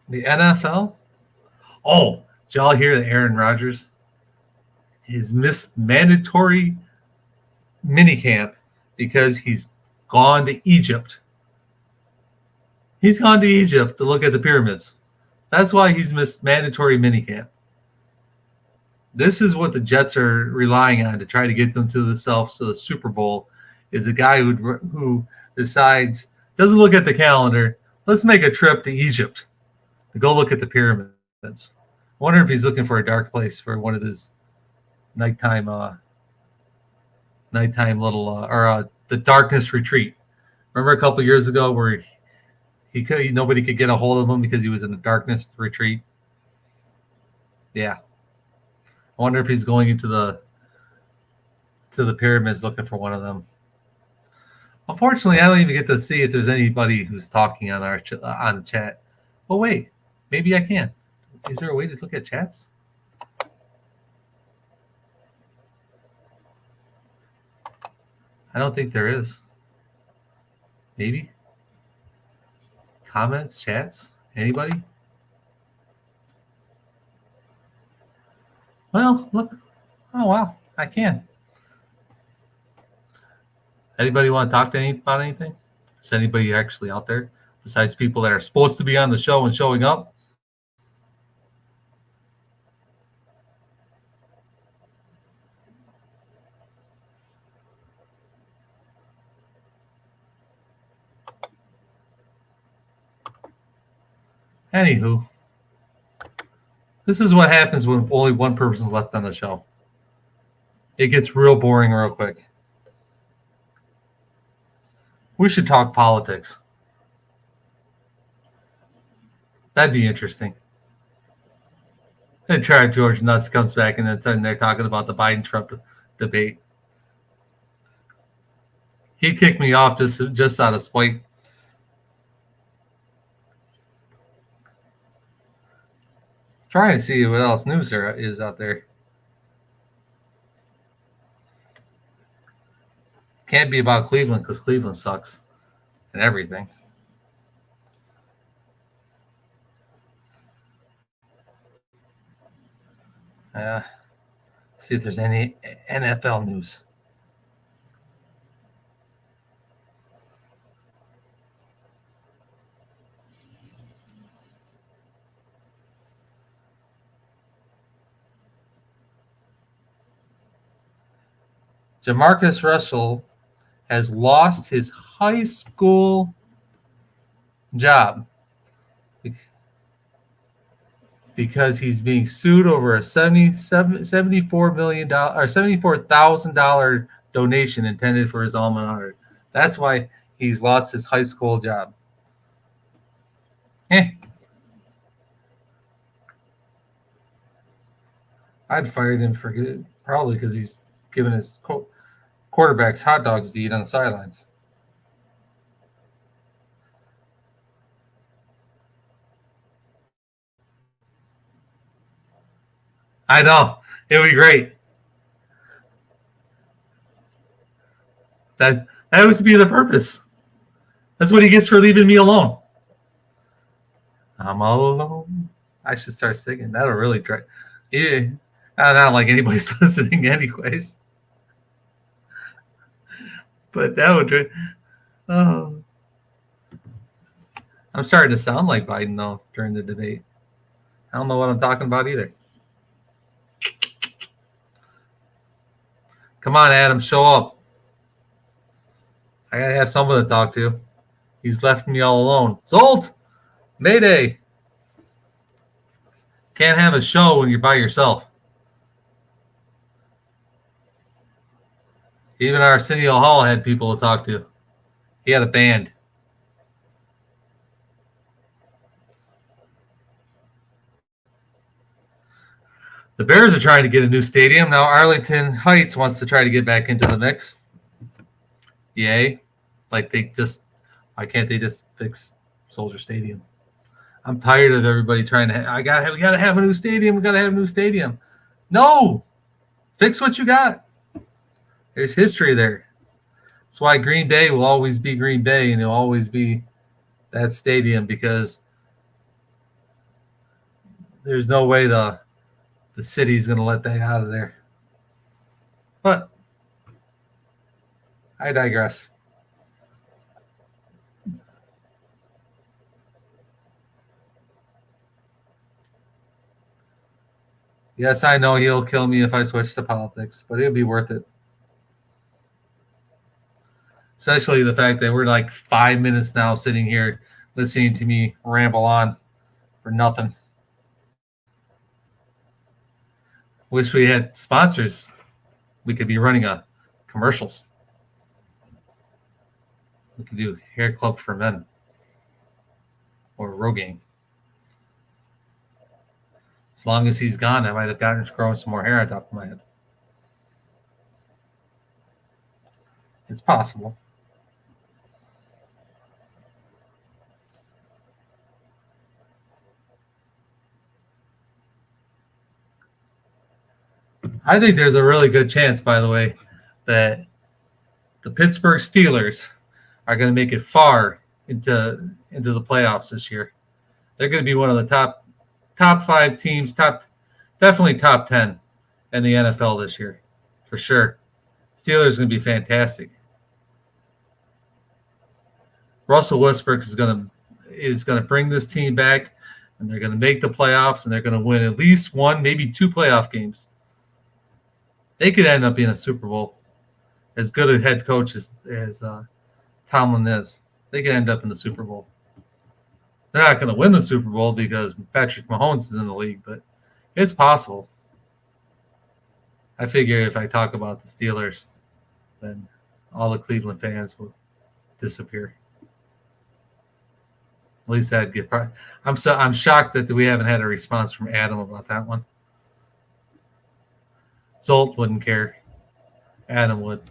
The NFL? Oh, did y'all hear that Aaron Rodgers has missed mandatory minicamp because he's gone to Egypt? He's gone to Egypt to look at the pyramids. That's why he's missed mandatory minicamp. This is what the Jets are relying on to try to get them to themselves to the Super Bowl, is a guy who decides, doesn't look at the calendar, let's make a trip to Egypt to go look at the pyramids. I wonder if he's looking for a dark place for one of his nighttime little the darkness retreat. Remember a couple of years ago where nobody could get a hold of him because he was in a darkness retreat? Yeah. I wonder if he's going into the pyramids looking for one of them. Unfortunately, I don't even get to see if there's anybody who's talking on on the chat. Oh wait, maybe I can. Is there a way to look at chats? I don't think there is. Maybe. Comments, chats, anybody? Well, look. Oh, wow. I can. Anybody want to talk to about anything? Is anybody actually out there besides people that are supposed to be on the show and showing up? Anywho, this is what happens when only one person's left on the show. It gets real boring real quick. We should talk politics. That'd be interesting. And try George Nuts comes back and then they're talking about the Biden-Trump debate. He kicked me off just out of spite. Trying to see what else news there is out there. Can't be about Cleveland because Cleveland sucks and everything. See if there's any NFL news. Jamarcus Russell has lost his high school job because he's being sued over a $74,000 donation intended for his alma mater. That's why he's lost his high school job. I'd fired him for good, probably because he's giving his quarterbacks hot dogs to eat on the sidelines. I know. It would be great. That was to be the purpose. That's what he gets for leaving me alone. I'm all alone. I should start singing. That'll really drive. Yeah. Not like anybody's listening anyways. But that would drive. Oh. I'm starting to sound like Biden, though, during the debate. I don't know what I'm talking about either. Come on, Adam, show up. I got to have someone to talk to. He's left me all alone. Zolt! Mayday! Can't have a show when you're by yourself. Even Arsenio Hall had people to talk to. He had a band. The Bears are trying to get a new stadium. Now Arlington Heights wants to try to get back into the mix. Yay. Like why can't they just fix Soldier Stadium? I'm tired of everybody trying to we gotta have a new stadium. We gotta have a new stadium. No. Fix what you got. There's history there. That's why Green Bay will always be Green Bay, and it'll always be that stadium, because there's no way the city's going to let that out of there. But I digress. Yes, I know he'll kill me if I switch to politics, but it'll be worth it. Especially the fact that we're like 5 minutes now sitting here listening to me ramble on for nothing. Wish we had sponsors. We could be running commercials. We could do Hair Club for Men or Rogaine. As long as he's gone, I might have grown some more hair on top of my head. It's possible. I think there's a really good chance, by the way, that the Pittsburgh Steelers are going to make it far into the playoffs this year. They're going to be one of the top 5 teams, definitely top 10 in the NFL this year, for sure. Steelers are going to be fantastic. Russell Westbrook is going to bring this team back, and they're going to make the playoffs, and they're going to win at least 1, maybe 2 playoff games. They could end up being a Super Bowl. As good a head coach as Tomlin is, they could end up in the Super Bowl. They're not going to win the Super Bowl because Patrick Mahomes is in the league, but it's possible. I figure if I talk about the Steelers, then all the Cleveland fans will disappear. At least that'd get. I'm shocked that we haven't had a response from Adam about that one. Zolt wouldn't care. Adam would.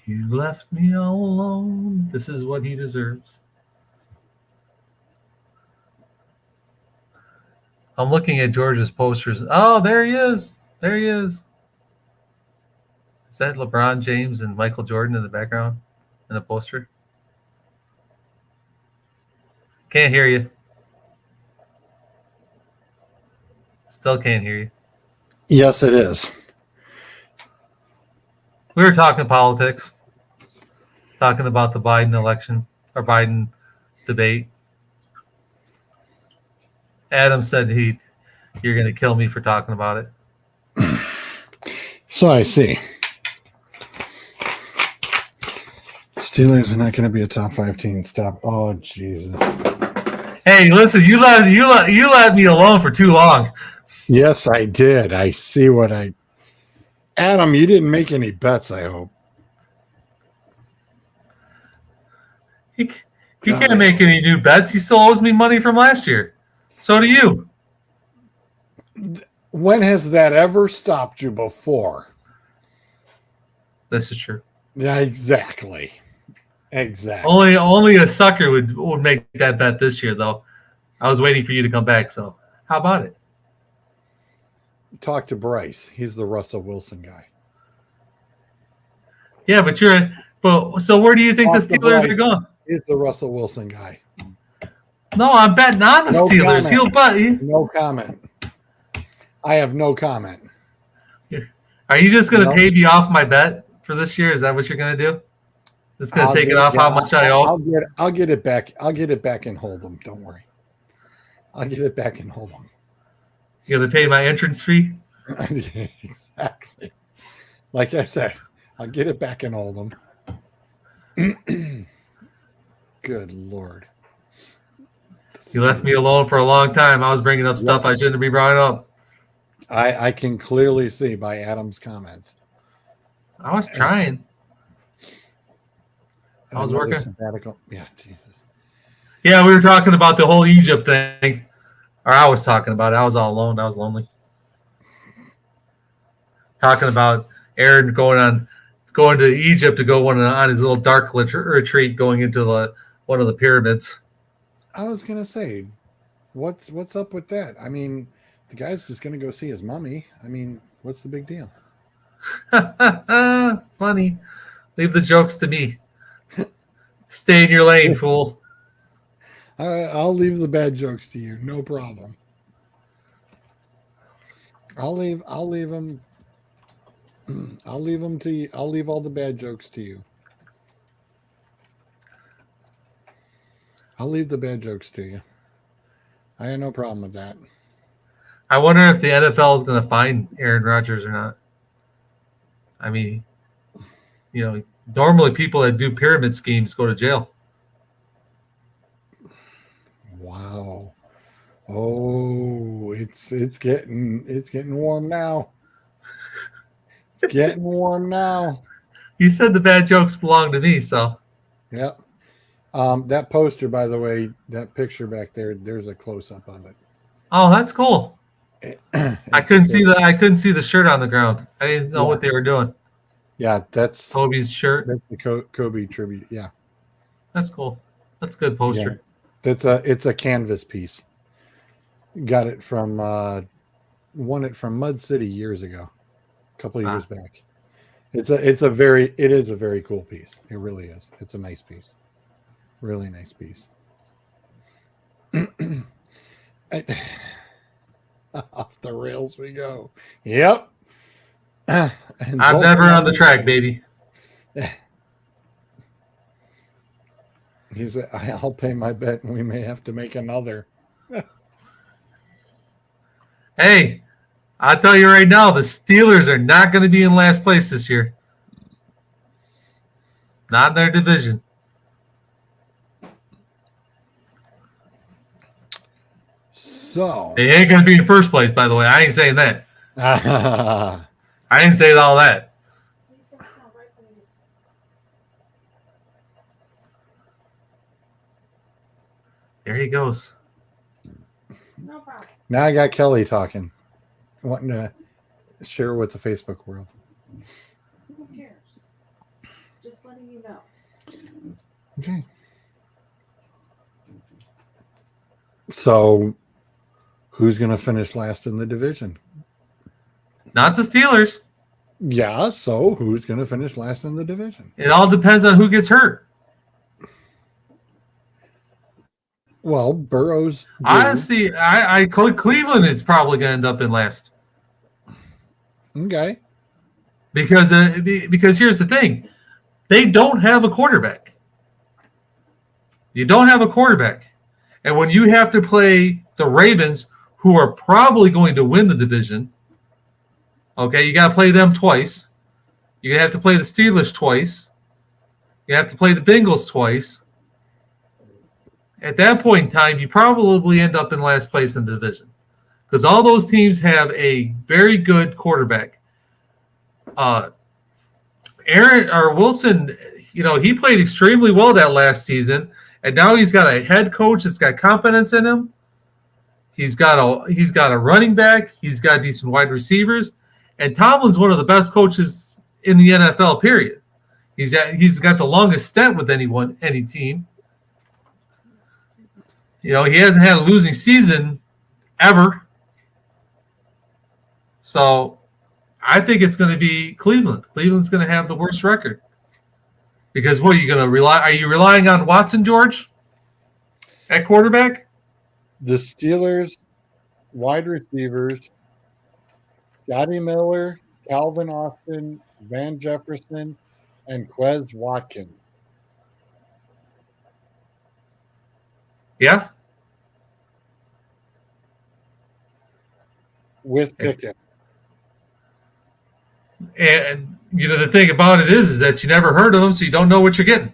He's left me all alone. This is what he deserves. I'm looking at George's posters. Oh, there he is. There he is. Is that LeBron James and Michael Jordan in the background in the poster? Can't hear you. Still can't hear you. Yes, it is. We were talking politics, talking about the Biden election or Biden debate. Adam said you're going to kill me for talking about it. So I see. Steelers are not going to be a top 5 team. Stop. Oh, Jesus. Hey, listen, you let me alone for too long. Yes, I did. I see what I Adam, you didn't make any bets, I hope. He can't make any new bets. He still owes me money from last year. So do you. When has that ever stopped you before? This is true. Yeah, exactly. Exactly. Only a sucker would make that bet this year, though. I was waiting for you to come back. So how about it? Talk to Bryce. He's the Russell Wilson guy. Yeah, but so where do you think the Steelers are going? He's the Russell Wilson guy. No, I'm betting on the Steelers. No comment. I have no comment. Are you just going to pay me off my bet for this year? Is that what you're going to do? Just going to take it off how much I owe? I'll get it back. I'll get it back and hold them. Don't worry. I'll get it back and hold them. You're going to pay my entrance fee? Exactly. Like I said, I'll get it back and hold them. Good Lord. You left me alone for a long time. I was bringing up stuff I shouldn't be bringing up. I can clearly see by Adam's comments. I was trying. I was working. Sabbatical. Yeah, Jesus. Yeah, we were talking about the whole Egypt thing. Or I was talking about it. I was all alone. I was lonely. Talking about Aaron going to Egypt to go on his little dark retreat going into one of the pyramids. I was gonna say, what's up with that? I mean, the guy's just gonna go see his mummy. I mean, what's the big deal? Funny. Leave the jokes to me. Stay in your lane, fool. I'll leave the bad jokes to you. No problem. I'll leave them. I'll leave them to you. I'll leave all the bad jokes to you. I'll leave the bad jokes to you. I have no problem with that. I wonder if the NFL is going to find Aaron Rodgers or not. I mean, normally people that do pyramid schemes go to jail. Wow. Oh, it's getting warm now. It's getting warm now. You said the bad jokes belong to me, so. Yep. That poster, by the way, that picture back there, there's a close up of it. Oh, that's cool. I couldn't see the shirt on the ground. I didn't know what they were doing. Yeah, that's Kobe's shirt. That's the Kobe tribute. Yeah. That's cool. That's a good poster. Yeah. It's a canvas piece. Got it from won it from Mud City years ago. A couple of years back. It is a very cool piece. It really is. It's a nice piece. Really nice piece. Off the rails we go. Yep. I'm never on the track, baby. He said, I'll pay my bet and we may have to make another. Hey, I'll tell you right now, the Steelers are not going to be in last place this year. Not in their division. So they ain't going to be in first place, by the way. I ain't saying that. I didn't say all that. There he goes. No problem. Now I got Kelly talking, wanting to share with the Facebook world. Who cares? Just letting you know. Okay. So, who's going to finish last in the division? Not the Steelers. Yeah, so who's going to finish last in the division? It all depends on who gets hurt. Well, Burrow's. Honestly, Cleveland is probably going to end up in last. Okay. Because here's the thing. They don't have a quarterback. You don't have a quarterback. And when you have to play the Ravens, who are probably going to win the division, okay, you got to play them twice. You have to play the Steelers twice. You have to play the Bengals twice. At that point in time, you probably end up in last place in the division because all those teams have a very good quarterback. Aaron or Wilson, he played extremely well that last season, and now he's got a head coach that's got confidence in him. He's got a running back. He's got decent wide receivers, and Tomlin's one of the best coaches in the NFL. Period. He's got the longest stint with any team. He hasn't had a losing season ever. So I think it's going to be Cleveland. Cleveland's going to have the worst record. Because what are you going to rely? Are you relying on Watson, George, at quarterback? The Steelers wide receivers, Scotty Miller, Calvin Austin, Van Jefferson, and Quez Watkins. Yeah. With Pickens. And the thing about it is that you never heard of them, so you don't know what you're getting.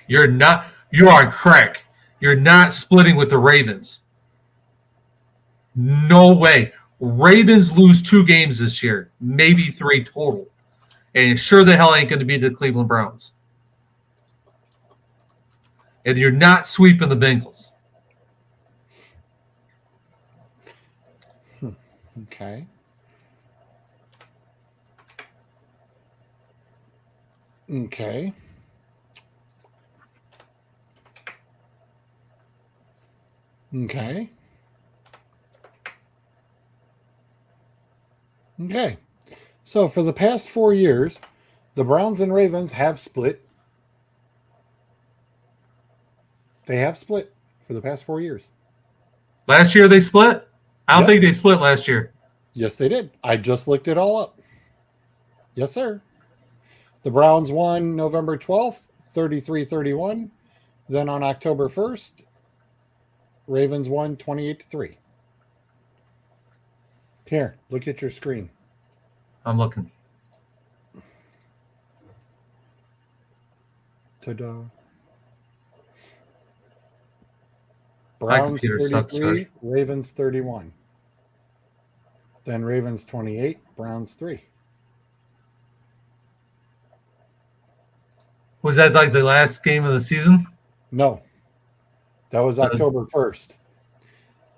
You are on crack. You're not splitting with the Ravens. No way. Ravens lose 2 games this year, maybe 3 total. And it sure the hell ain't going to be the Cleveland Browns. And you're not sweeping the Bengals. Okay. Okay. Okay. Okay. So for the past 4 years, the Browns and Ravens have split. They have split for the past 4 years. Last year they split? I don't Yep. think they split last year. Yes, they did. I just looked it all up. Yes, sir. The Browns won November 12th, 33-31. Then on October 1st, Ravens won 28-3. Here, look at your screen. I'm looking. Ta-da. My Browns computer sucks, 33, George. Ravens 31. Then Ravens 28, Browns 3. Was that like the last game of the season? No, that was October 1st.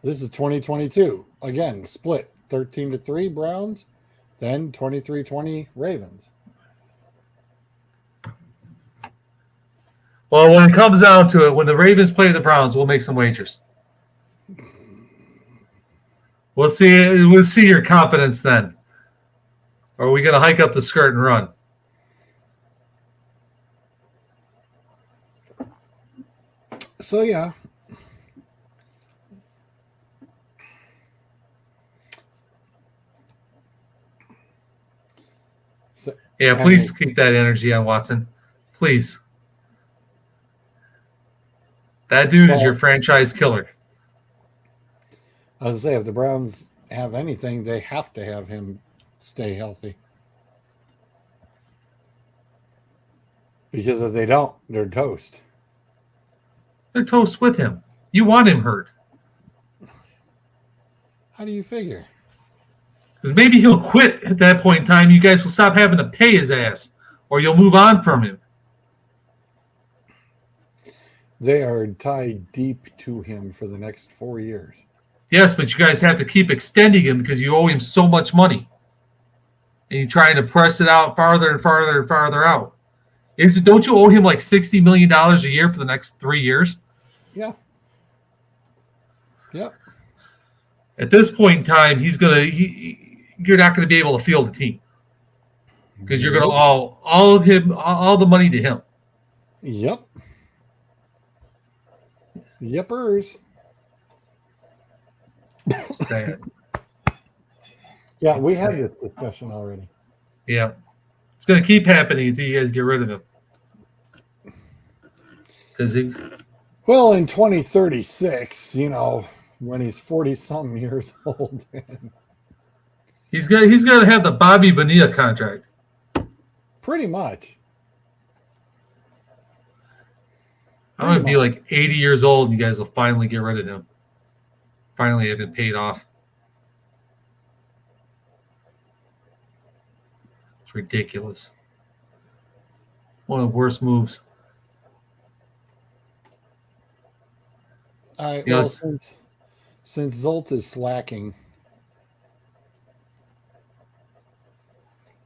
This is 2022. Again, split 13-3 Browns, then 23-20 Ravens. Well, when it comes down to it, when the Ravens play the Browns, we'll make some wagers. We'll see your confidence then. Or are we going to hike up the skirt and run? So, yeah. Yeah, please keep that energy on Watson. Please. That dude is your franchise killer. I was going to say, if the Browns have anything, they have to have him stay healthy. Because if they don't, they're toast. They're toast with him. You want him hurt. How do you figure? Because maybe he'll quit at that point in time. You guys will stop having to pay his ass. Or you'll move on from him. They are tied deep to him for the next 4 years. Yes, but you guys have to keep extending him because you owe him so much money. And you're trying to press it out farther and farther and farther out. Don't you owe him like $60 million a year for the next 3 years? Yeah. Yep. At this point in time, you're not going to be able to field the team because you're going to owe all the money to him. Yep. Yippers. Sad. Yeah, we had this discussion already. Yeah. It's going to keep happening until you guys get rid of him. Well, in 2036, when he's 40-something years old. he's going to have the Bobby Bonilla contract. Pretty much. I'm going to be like 80 years old and you guys will finally get rid of him. Finally have been paid off. It's ridiculous. One of the worst moves. All right. Yes. Well, since Zolt is slacking,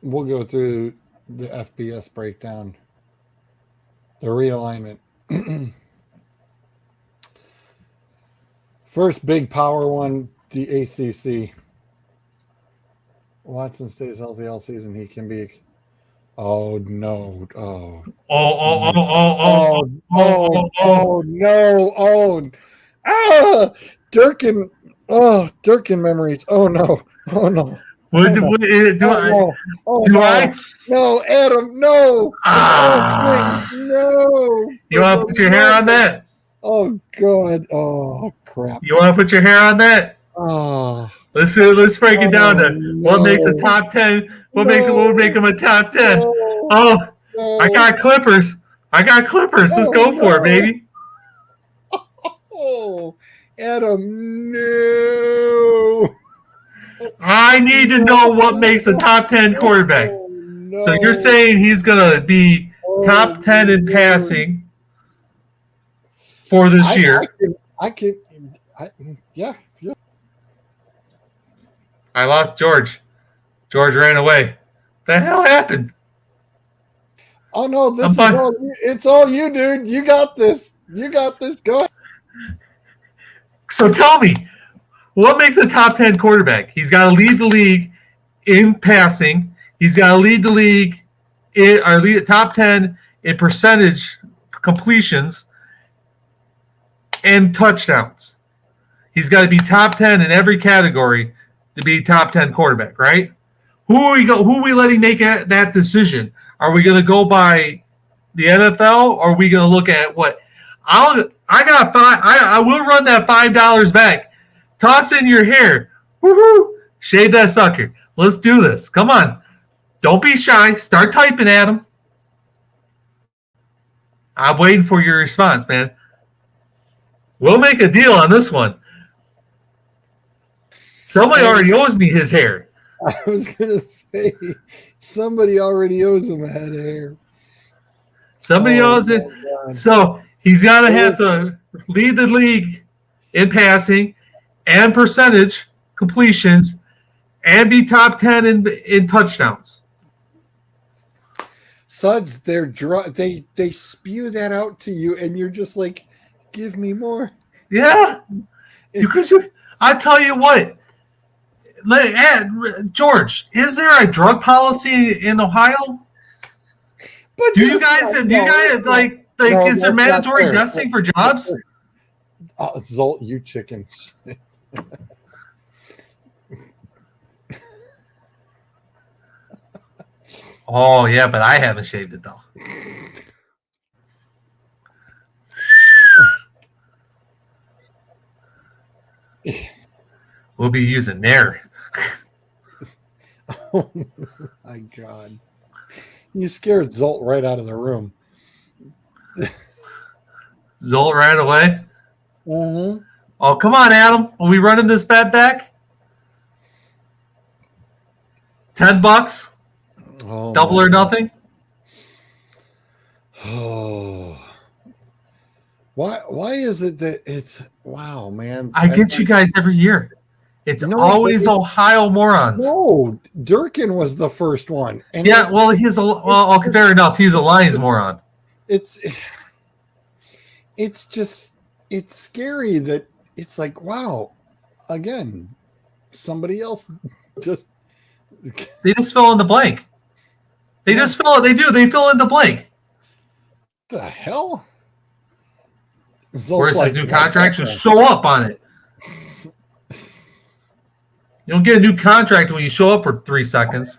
we'll go through the FPS breakdown, the realignment. First big power one, the ACC. Watson stays healthy all season. He can be. Oh no! Oh no! Durkin memories. Oh no! Oh no! Do I? No, Adam, no! No! You want to put your hair on that? Oh God! Oh crap! You want to put your hair on that? Oh, Let's break it down to what makes a top 10. What would make him a top 10? Oh, I got clippers. Let's go for it, baby. Oh, Adam, no! I need to know what makes a top 10 quarterback. No. So you're saying he's gonna be top 10 in passing for this year? Yeah. I lost George. George ran away. The hell happened? Oh no, it's all you, dude. You got this. Go ahead. So tell me, what makes a top 10 quarterback? He's got to lead the league in passing. He's got to lead the league lead top 10 in percentage completions and touchdowns. He's got to be top 10 in every category to be top 10 quarterback, right? Who are we letting make that decision? Are we going to go by the NFL, or are we going to look at what? I will run that $5 back. Toss in your hair. Woohoo! Shave that sucker. Let's do this. Come on. Don't be shy. Start typing at him. I'm waiting for your response, man. We'll make a deal on this one. Somebody already owes me his hair. I was going to say, somebody already owes him a head of hair. Somebody owes it. God. So he's got to have to lead the league in passing and percentage completions and be top 10 in touchdowns. Suds, they spew that out to you, and you're just like, give me more. Yeah. Because I tell you what, George, is there a drug policy in Ohio? But do you guys like no, is there mandatory testing for jobs? Zolt, you chicken. Oh yeah, but I haven't shaved it though. We'll be using Nair. Oh my God. You scared Zolt right out of the room. Zolt ran away? Mm-hmm. Oh, come on, Adam. Are we running this bet back? $10? Oh, double or nothing? Oh. Why is it that it's wow, man? I get you guys every year. It's always Ohio morons. No, Durkin was the first one. And yeah, well, okay, fair enough. He's a Lions moron. It's scary that it's like, wow, again, somebody else just they just fill in the blank. They fill in the blank. The hell? Where's his new contract? Just show up on it. You don't get a new contract when you show up for 3 seconds.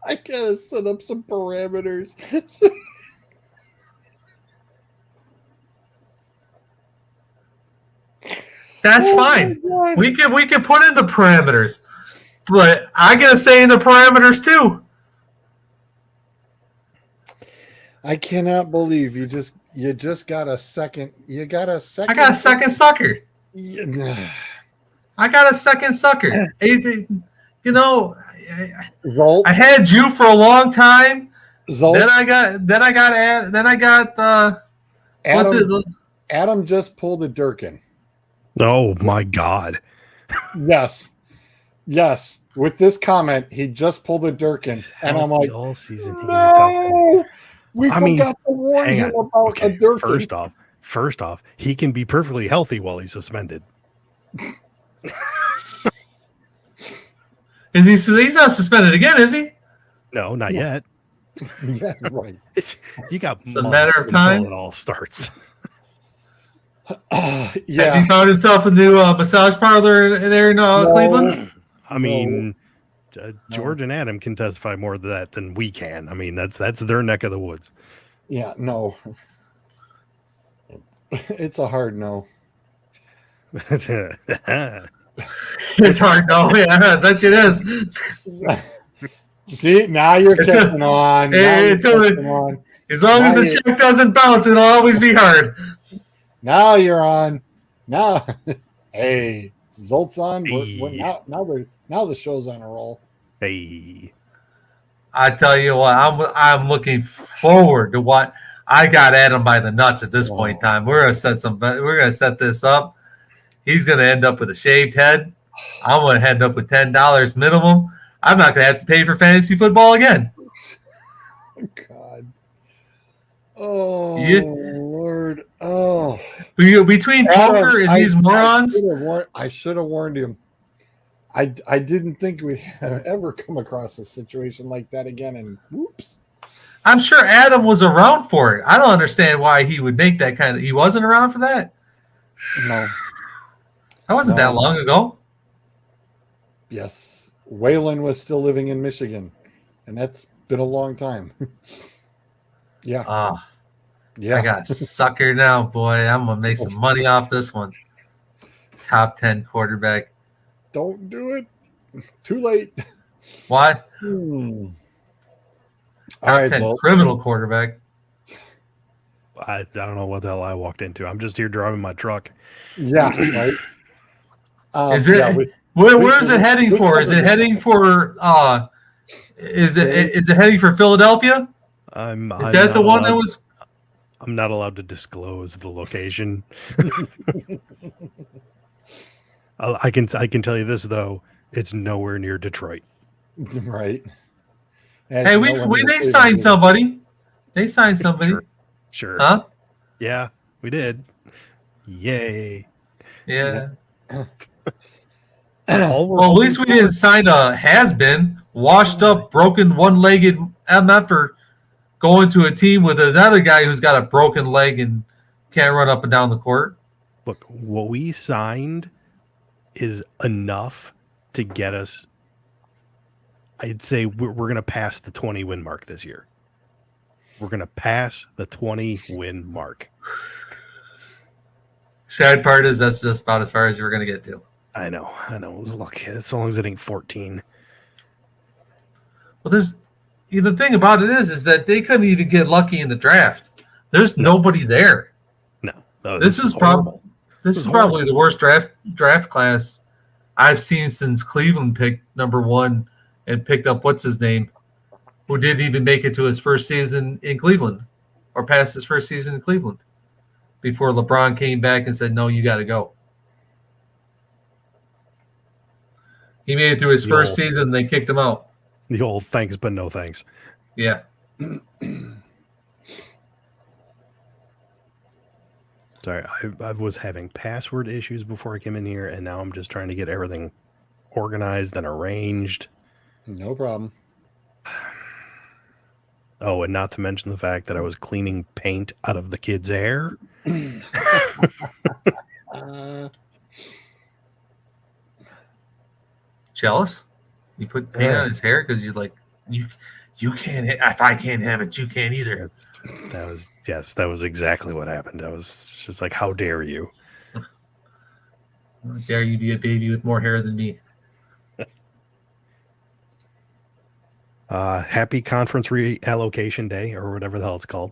I gotta set up some parameters. That's fine. We can put in the parameters, but I gotta say in the parameters too. I cannot believe you just got a second. You got a second. I got a second sucker. Yeah. I got a second sucker. You know, Zolt, I had you for a long time. Zolt, Then I got what's Adam, it? Adam just pulled a Durkin. Oh my God. Yes. Yes. With this comment, he just pulled a Durkin. He's And I'm healthy like, all season. He can tell. no, we I mean, forgot to warn hang him on. about a Okay, Durkin. first off, he can be perfectly healthy while he's suspended. He's not suspended again, is he? No, not yet. Yeah, right. You got It's a months matter of time. until it all starts. Has he Yeah. found himself a new massage parlor there in Cleveland? I mean, George and Adam can testify more to that than we can. I mean, that's their neck of the woods. Yeah, no. It's a hard no. It's hard, no. Yeah, I bet you it is. See, now you're catching on. Now you're It's a- catching on. As long Now as the you- check doesn't bounce, it'll always be hard. Now you're on. Now, hey, Zolt's on. Hey. Now the show's on a roll. Hey, I tell you what, I'm looking forward to what I got Adam by the nuts at this point in time. We're gonna set this up. He's gonna end up with a shaved head. I'm gonna end up with $10 minimum. I'm not gonna have to pay for fantasy football again. God. Oh Yeah. Lord. Oh. Between poker and these morons, I should have warned him. I didn't think we'd ever come across a situation like that again. And whoops. I'm sure Adam was around for it. I don't understand why he would make that kind of. He wasn't around for that. No. That wasn't No. that long ago. Yes. Waylon was still living in Michigan, and that's been a long time. Yeah. Yeah. I got a sucker now, boy. I'm gonna make some money off this one. Top 10 quarterback. Don't do it. Too late. What? All Top right, 10 Zolt. criminal quarterback. I don't know what the hell I walked into. I'm just here driving my truck. Yeah, right. Is it? Yeah, Where is it heading we for? Is it covered heading for? Is it heading for Philadelphia? I'm Is that not the one that allowed- was? I'm not allowed to disclose the location. I can tell you this though, it's nowhere near Detroit. right. Hey, they signed somebody. They signed somebody. Sure. Huh? Yeah, we did. Yay. Yeah. All we're Well, at hoping least we for- didn't sign a has-been, washed up, broken, one-legged MFer going to a team with another guy who's got a broken leg and can't run up and down the court. Look, what we signed is enough to get us. I'd say we're going to pass the 20 win mark this year. We're going to pass the 20 win mark. Sad part is that's just about as far as you were going to get to. I know. Look, as long as it ain't 14. Well, the thing about it is that they couldn't even get lucky in the draft. There's nobody there. No. This is horrible. probably the worst draft class I've seen since Cleveland picked number one and picked up what's his name, who didn't even make it to his first season in Cleveland or past his first season in Cleveland before LeBron came back and said, "No, you got to go." He made it through his first season, and they kicked him out. The old thanks, but no thanks. Yeah. Sorry, I was having password issues before I came in here, and now I'm just trying to get everything organized and arranged. No problem. Oh, and not to mention the fact that I was cleaning paint out of the kid's hair. Jealous? You put paint on his hair because you're like, you can't. If I can't have it, you can't either. That was exactly what happened. I was just like, how dare you? How dare you be a baby with more hair than me? Happy conference reallocation day, or whatever the hell it's called.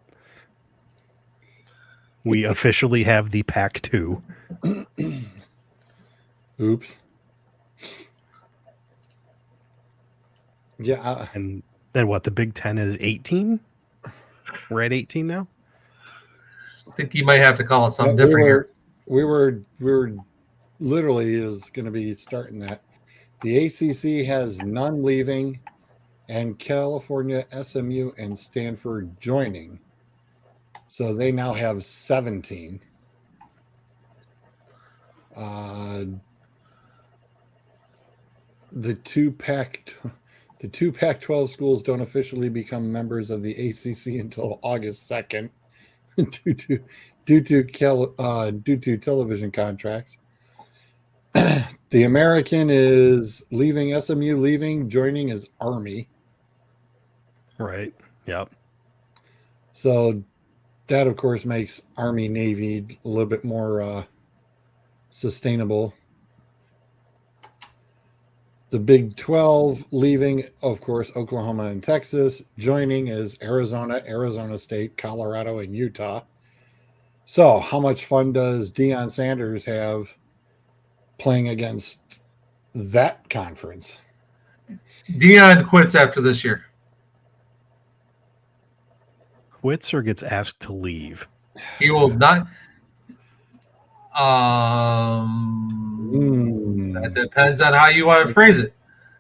We officially have the Pack 2. Oops. Yeah. And then what? The Big Ten is 18. We're at 18 now. I think you might have to call it something we different here. were literally is going to be starting that. The ACC has none leaving, and California, SMU, and Stanford joining. So they now have 17. The two Pac-12 schools don't officially become members of the ACC until August 2nd, due to television contracts. The American is leaving, SMU leaving, joining is Army. Right. Yep. So that, of course, makes Army Navy a little bit more sustainable. The Big 12 leaving, of course, Oklahoma and Texas. Joining is Arizona, Arizona State, Colorado, and Utah. So how much fun does Deion Sanders have playing against that conference? Deion quits after this year. Quits or gets asked to leave. He will not. That depends on how you want to phrase it.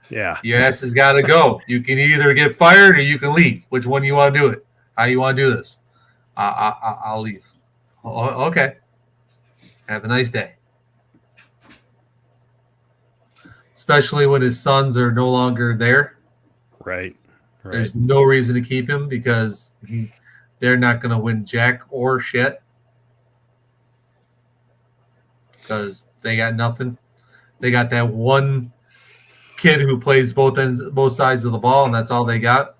Yeah. Your ass has got to go. You can either get fired or you can leave. Which one you want to do it? How you want to do this? I'll leave. Oh, okay. Have a nice day. Especially when his sons are no longer there. Right. There's no reason to keep him because they're not going to win jack or shit because they got nothing. They got that one kid who plays both sides of the ball, and that's all they got.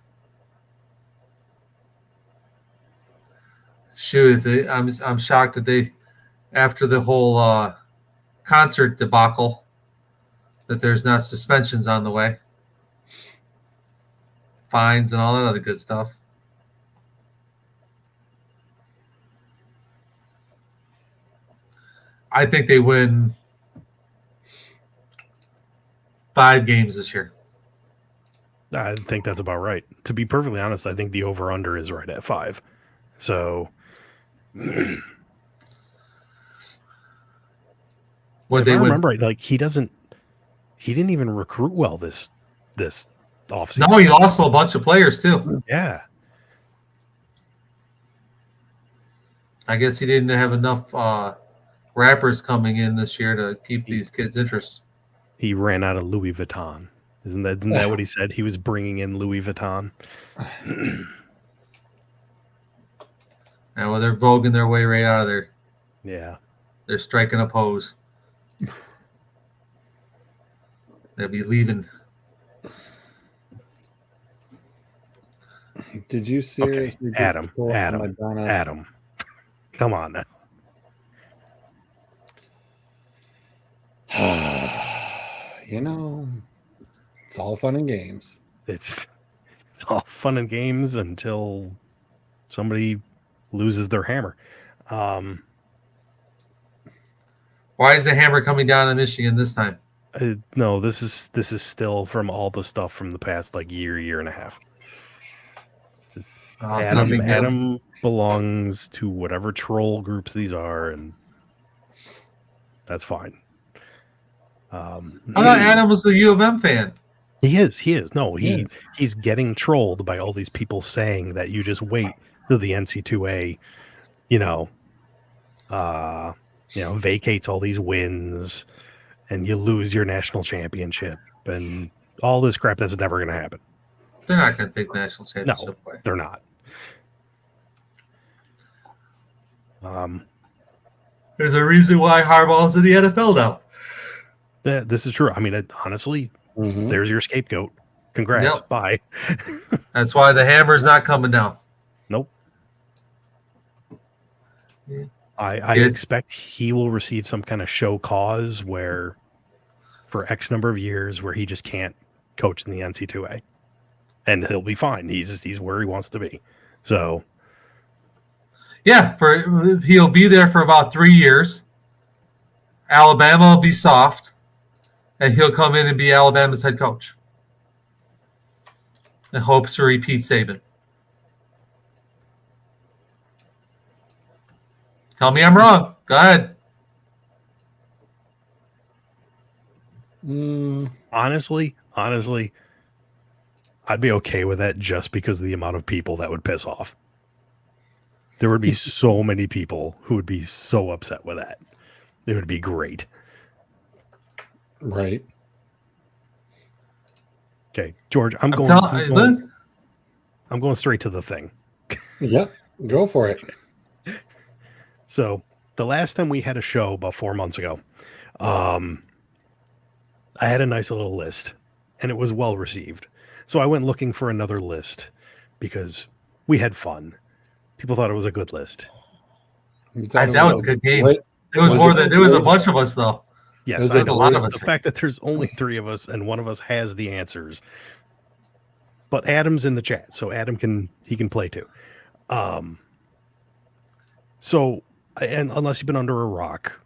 Shoot, I'm shocked that they, after the whole concert debacle, that there's not suspensions on the way, fines and all that other good stuff. I think they win 5 games this year. I think that's about right. To be perfectly honest, I think the over-under is right at 5. So What if they I win? remember right, like he didn't even recruit well this offseason. No, he lost a bunch of players too. Yeah. I guess he didn't have enough rappers coming in this year to keep these kids' interest. He ran out of Louis Vuitton. Isn't that what he said? He was bringing in Louis Vuitton. And well, they're voguing their way right out of there. Yeah. They're striking a pose. They'll be leaving. Did you seriously? Okay. Adam. Come on now. It's all fun and games. It's all fun and games until somebody loses their hammer. Why is the hammer coming down on Michigan this time? No, this is still from all the stuff from the past year and a half. Adam belongs to whatever troll groups these are, and that's fine. I thought Adam was a U of M fan. He is. No, he's getting trolled by all these people saying that you just wait till the NC2A, vacates all these wins and you lose your national championship and all this crap that's never going to happen. They're not going to take national championship away. They're not. There's a reason why Harbaugh's in the NFL now. Yeah, this is true. I mean, honestly, there's your scapegoat. Congrats. Yep. Bye. That's why the hammer's not coming down. Nope. I expect he will receive some kind of show cause where for X number of years where he just can't coach in the NC2A. And he'll be fine. He's where he wants to be. So yeah, he'll be there for about 3 years. Alabama will be soft, and he'll come in and be Alabama's head coach. and hopes to repeat Saban. Tell me I'm wrong. Go ahead. Honestly, I'd be okay with that just because of the amount of people that would piss off. There would be so many people who would be so upset with that. It would be great. Right. Okay, George, I'm going straight to the thing. Yep. Go for it. So the last time we had a show about 4 months ago, I had a nice little list, and it was well received. So I went looking for another list because we had fun. People thought it was a good list. That was a good game. What, There was a bunch of us though. Yes, There's I a know. lot of us. The fact that there's only 3 of us and one of us has the answers. But Adam's in the chat, so Adam can play too. So, and unless you've been under a rock,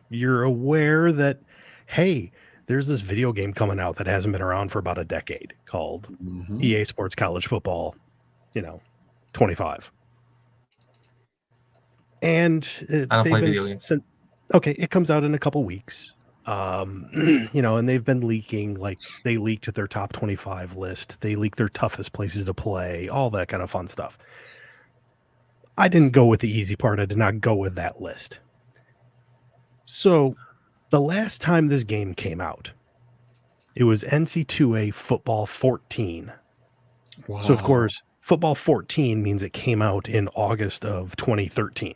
you're aware that, hey, there's this video game coming out that hasn't been around for about a decade called EA Sports College Football, 25. And I don't play video games. Okay, it comes out in a couple weeks. And they've been leaking, like they leaked their top 25 list. They leaked their toughest places to play, all that kind of fun stuff. I didn't go with the easy part. I did not go with that list. So the last time this game came out, it was NC2A Football 14. Wow. So, of course, Football 14 means it came out in August of 2013.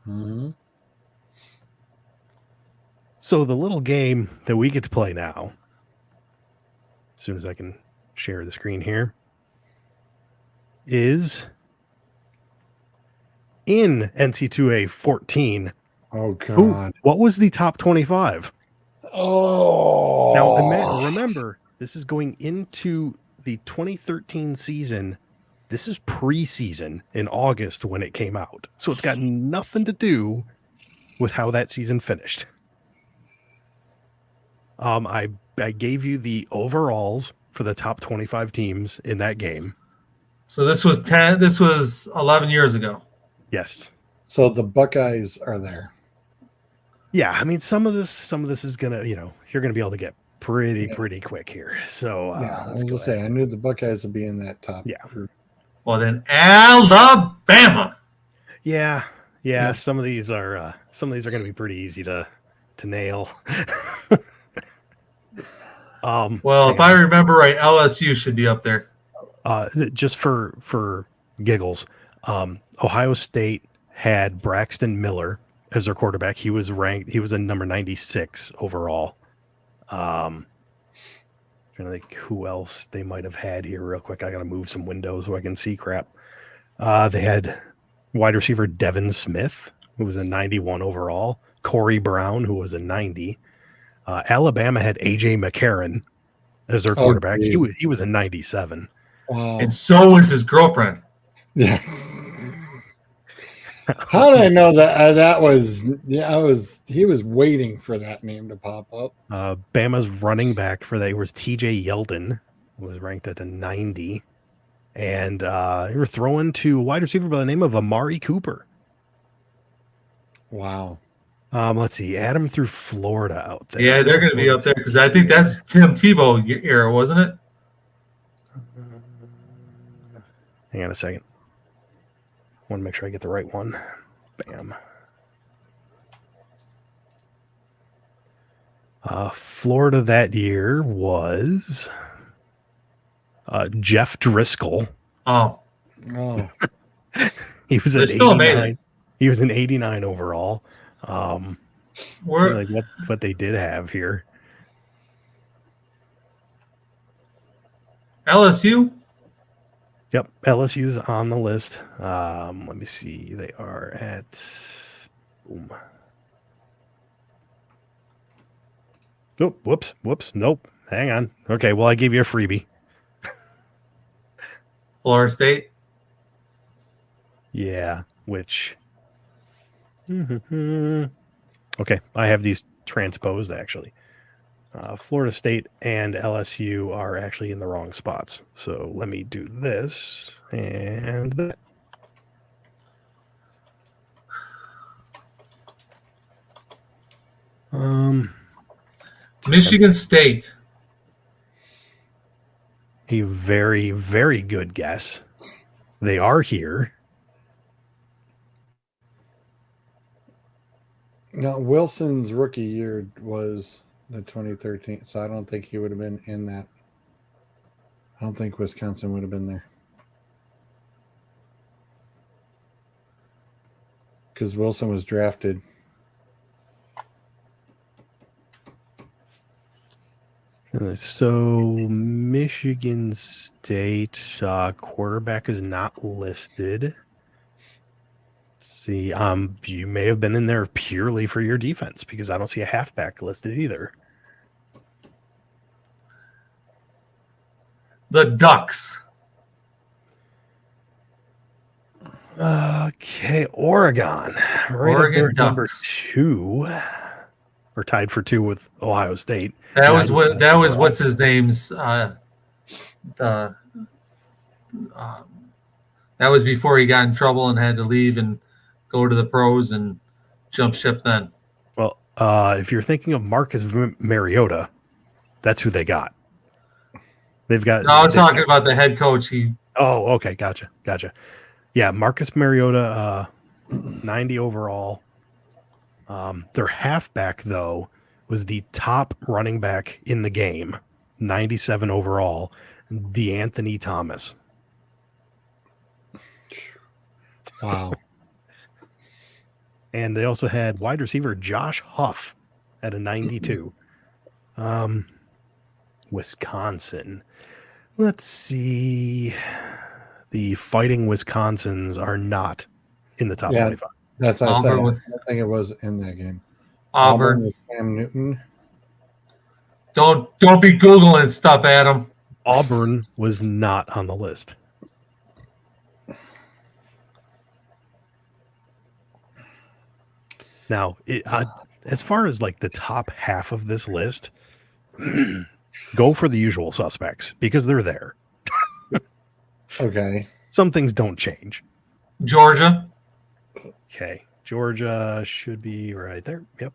Mm-hmm. So the little game that we get to play now, as soon as I can share the screen here, is in NC2A 14. Oh, God. What was the top 25? Oh. Now, remember, this is going into the 2013 season. This is preseason in August when it came out. So it's got nothing to do with how that season finished. I gave you the overalls for the top 25 teams in that game. So this was 11 years ago. Yes. So the Buckeyes are there. Yeah, I mean, some of this is gonna, you're gonna be able to get pretty quick here. So I was gonna say, I knew the Buckeyes would be in that top. Yeah. Group. Well, then Alabama. Yeah. Some of these are going to be pretty easy to nail. If I remember right, LSU should be up there. Just for giggles, Ohio State had Braxton Miller as their quarterback. He was ranked. He was a number 96 overall. Trying to think who else they might have had here real quick. I got to move some windows so I can see crap. They had wide receiver Devin Smith, who was a 91 overall. Corey Brown, who was a 90. Alabama had AJ McCarron as their quarterback. He was a 97. Wow. And so was his girlfriend. Yeah. How did I know that? He was waiting for that name to pop up. Bama's running back for that was TJ Yeldon, who was ranked at a 90. And they were throwing to a wide receiver by the name of Amari Cooper. Wow. Let's see. Adam threw Florida out there. Yeah, they're going to be up there because I think that's Tim Tebow era, wasn't it? Hang on a second. I want to make sure I get the right one. Bam. Florida that year was Jeff Driscoll. Oh. He was at 89. He was an 89 overall. Like what they did have here. LSU? Yep, LSU's on the list. Let me see. They are at boom. Oh, whoops. Nope. Hang on. Okay, well I gave you a freebie. Florida State? Yeah, which okay, I have these transposed actually. Florida State and LSU are actually in the wrong spots. So let me do this and that. Michigan State. A very, very good guess. They are here. Now, Wilson's rookie year was the 2013, so I don't think he would have been in that. I don't think Wisconsin would have been there. Because Wilson was drafted. So Michigan State quarterback is not listed. Let's see. You may have been in there purely for your defense because I don't see a halfback listed either. The Ducks. Okay, Oregon. Right up Oregon there at number Ducks. 2. We're tied for 2 with Ohio State. That was 95 that was overall. what's his name's that was before he got in trouble and had to leave and go to the pros and jump ship then. Well, if you're thinking of Marcus Mariota, that's who they got. They've got. No, I was talking about the head coach. Oh, okay, gotcha. Yeah, Marcus Mariota, 90 overall. Their halfback, though, was the top running back in the game, 97 overall, DeAnthony Thomas. Wow. And they also had wide receiver Josh Huff at a 92. Wisconsin. Let's see. The Fighting Wisconsins are not in the top 25. That's what I said. I Auburn don't think it was in that game. Auburn. with Cam Newton. Don't be Googling stuff, Adam. Auburn was not on the list. Now, as far as like the top half of this list, go for the usual suspects because they're there. Okay. Some things don't change. Georgia. Okay. Georgia should be right there. Yep.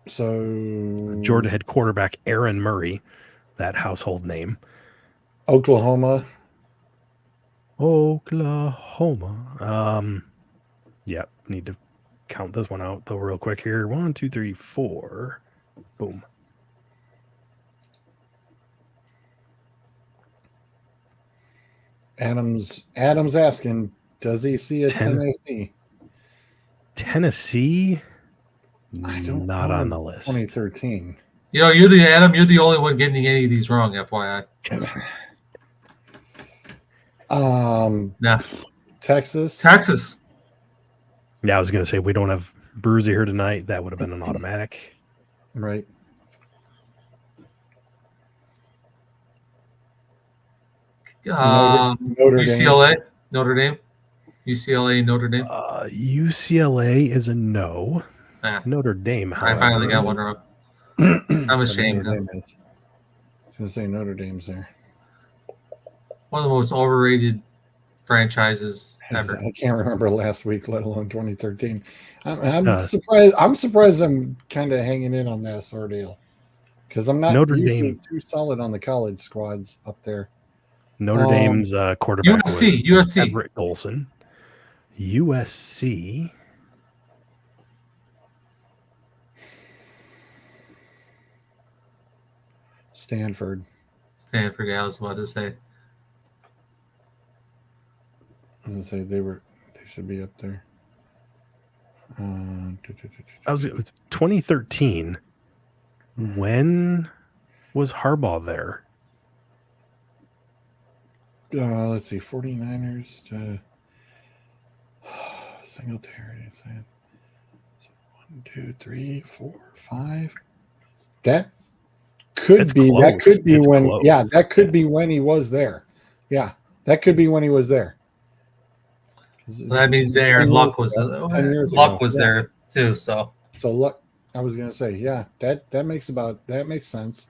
So Georgia had quarterback Aaron Murray, that household name. Oklahoma. Yep. Need to count this one out though real quick here. 1, 2, 3, 4. Boom. Adam's asking, does he see a Tennessee? Tennessee? I don't Not know. on the list. 2013. You know, you're the only one getting any of these wrong, FYI. Nah. Texas. Yeah, I was going to say we don't have Bruzy here tonight. That would have been an automatic. Right. Notre UCLA, Notre Dame. UCLA, Notre Dame. UCLA is a no. Notre Dame, however. I finally got one wrong. I'm ashamed. I was going to say Notre Dame's there. One of the most overrated franchises ever. I can't remember last week, let alone 2013. I'm surprised. I'm surprised I'm kind of hanging in on that sort of deal because I'm not Notre usually Dame too solid on the college squads up there. Notre Dame's quarterback was USC. Everett Golson. USC. Stanford. Yeah, I was about to say. I was going to say they should be up there. It was 2013. When was Harbaugh there? Let's see, 49ers to Singletary. 1, 2, 3, 4, 5. That could be. Close. That could be it's when. close. Yeah, that could be when he was there. Yeah, that could be when he was there. So that means 10 Aaron years Luck was ago. 10 years Luck ago, was yeah. there too. So So look, I was gonna say, yeah, that makes sense.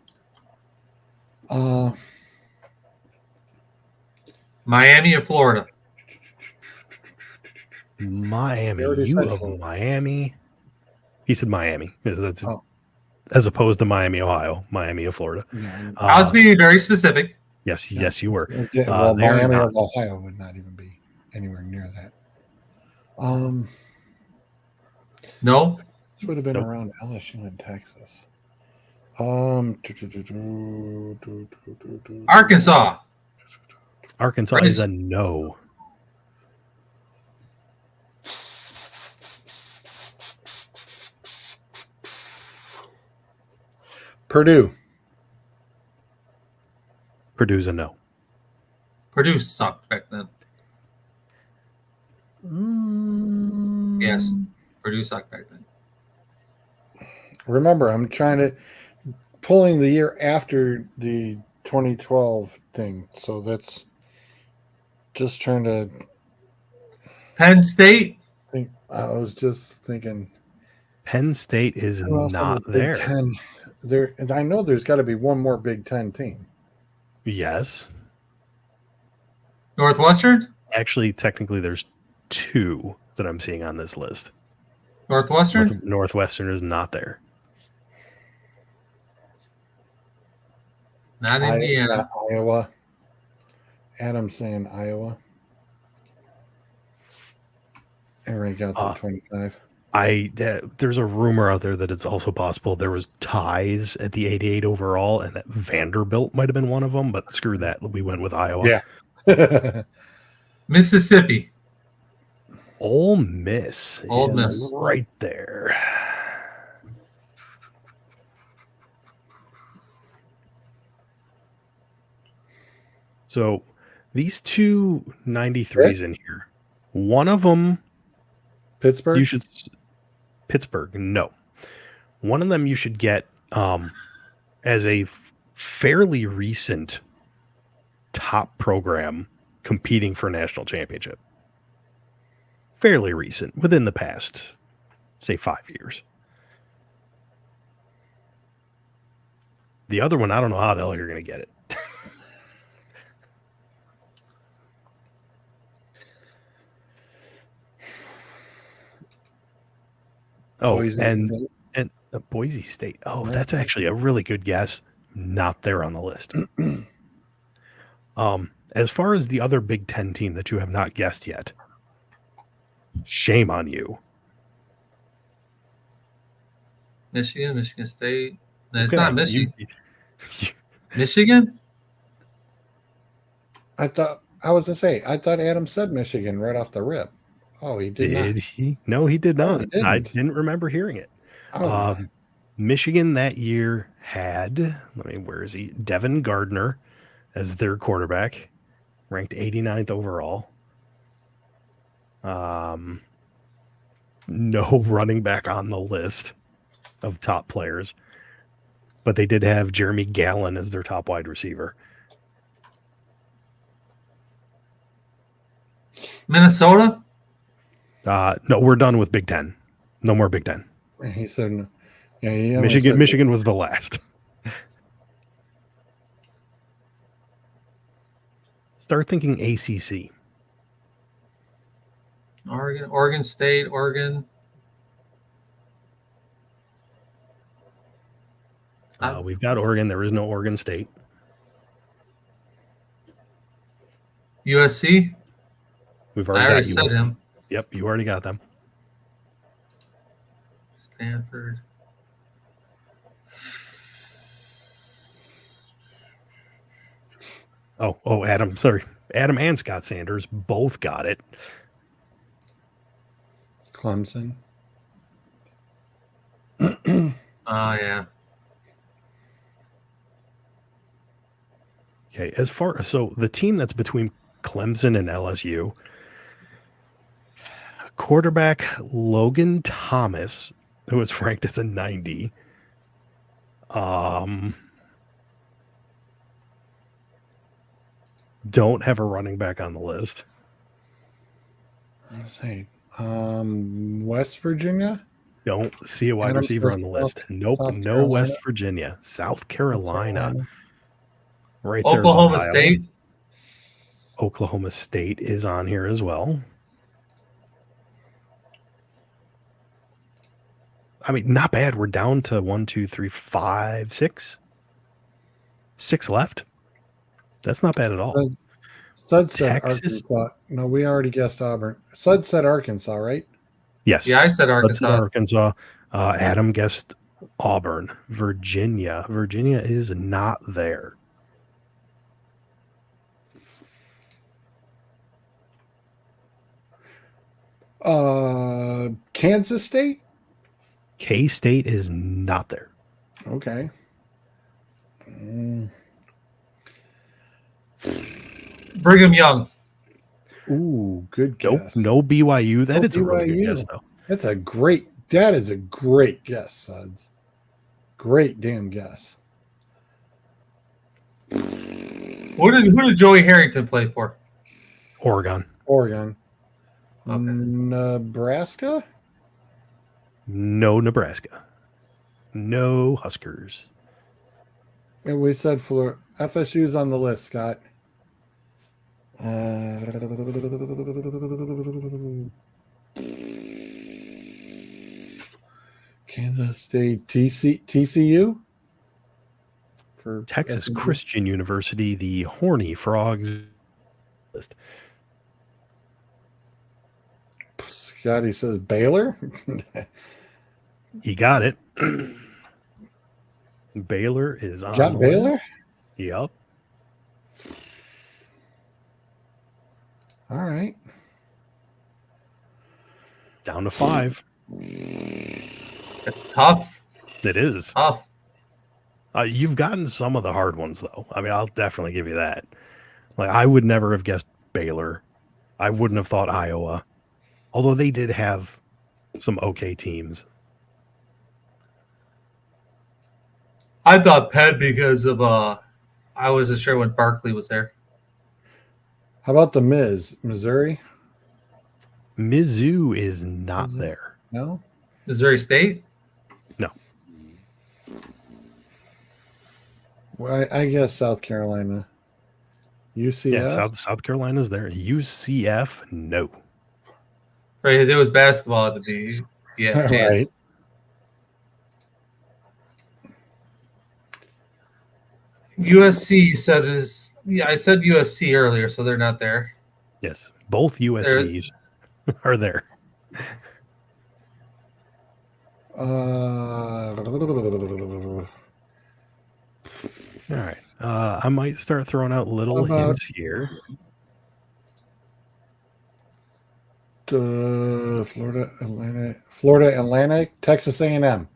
Miami or Florida? He Miami. already You said of Florida. Miami. He said Miami. That's Oh. as opposed to Miami, Ohio. Miami of Florida. Yeah, I was being very specific. Yes, No. yes, you were. Well, They're Miami not. of Ohio would not even be anywhere near that. No, This would have been Nope. around LSU in Texas. Arkansas. Arkansas Raise- is a no. Purdue. Purdue's a no. Purdue sucked back then. Yes, Purdue sucked back then. Remember, I'm trying to pulling the year after the 2012 thing, so that's just trying to Penn State. think. I was just thinking. Penn State is Who else on not the Big there. Ten? There, and I know there's got to be one more Big Ten team. Yes. Northwestern. Actually, technically, there's two that I'm seeing on this list. Northwestern. Northwestern is not there. Not Indiana. Iowa. Adam's saying Iowa. Everybody got their 25. There's a rumor out there that it's also possible there was ties at the 88 overall, and that Vanderbilt might have been one of them. But screw that, we went with Iowa. Yeah. Mississippi. Ole Miss Ole is Miss. right there. So these two 93s in here, one of them Pittsburgh. you should Pittsburgh. No, one of them you should get as a fairly recent top program competing for a national championship. Fairly recent, within the past, say, 5 years. The other one, I don't know how the hell you're going to get it. Oh, Boise and State. Boise State. Oh, Yeah. that's actually a really good guess. Not there on the list. As far as the other Big Ten team that you have not guessed yet, shame on you. Michigan. Michigan State. No, it's Okay, not Michigan. you- Michigan. I thought Adam said Michigan right off the rip. Oh, he did Did not. he? No, he did No, not. he I didn't. didn't remember hearing it. Oh, Michigan that year had, where is he? Devin Gardner as their quarterback, ranked 89th overall. No running back on the list of top players, but they did have Jeremy Gallon as their top wide receiver. Minnesota. No, we're done with Big Ten. No more Big Ten. he said no. Yeah, he only Michigan. said- Michigan was the last. Start thinking ACC. Oregon State. Oregon. We've got Oregon. There is no Oregon State. USC. We've I already already got said USC. him. Yep, you already got them. Stanford. Oh, Adam. Sorry, Adam and Scott Sanders both got it. Clemson. Oh yeah. Okay, so the team that's between Clemson and LSU, quarterback Logan Thomas, who was ranked as a 90. Don't have a running back on the list. Let's see. West Virginia. Don't see a wide Adams receiver says on the list. South- Nope, South no Carolina. West Virginia. South Carolina, right there Oklahoma above Iowa. State. Oklahoma State is on here as well. I mean, not bad. We're down to 1, 2, 3, 5, 6. 6 left. That's not bad at all. Sud said Texas. Arkansas. No, we already guessed Auburn. Sud said Arkansas, right? Yes. Yeah, I said That's in Arkansas. Arkansas. Adam guessed Auburn. Virginia. Virginia is not there. Kansas State. K-State is not there. Okay. Brigham Young. Ooh, good Nope. guess. No BYU. That No is a really good BYU. guess, though. That is a great guess, Suds. Great damn guess. Who did Joey Harrington play for? Oregon. Oregon. Okay. Nebraska? No Nebraska. No Huskers. And we said Florida. FSU's on the list, Scott. Kansas State. TCU? For Texas S&P? Christian University, the Horny Frogs list. Scotty says Baylor. You got it. Baylor is on Got the Baylor? list. Yep. All right. Down to 5. It's tough. It is. Tough. You've gotten some of the hard ones, though. I mean, I'll definitely give you that. Like, I would never have guessed Baylor. I wouldn't have thought Iowa. Although they did have some okay teams. I thought Penn because of I wasn't sure when Barkley was there. How about the Missouri? Mizzou is not Mizzou. there. No? Missouri State? No. Well, I guess South Carolina. UCF? Yeah, South Carolina's there. UCF, no. Right, there was basketball to be. Yeah, Right. USC, you said is. Yeah, I said USC earlier, so they're not there. Yes, both USCs are there. All right. I might start throwing out little hints here. Florida Atlantic, Texas A&M.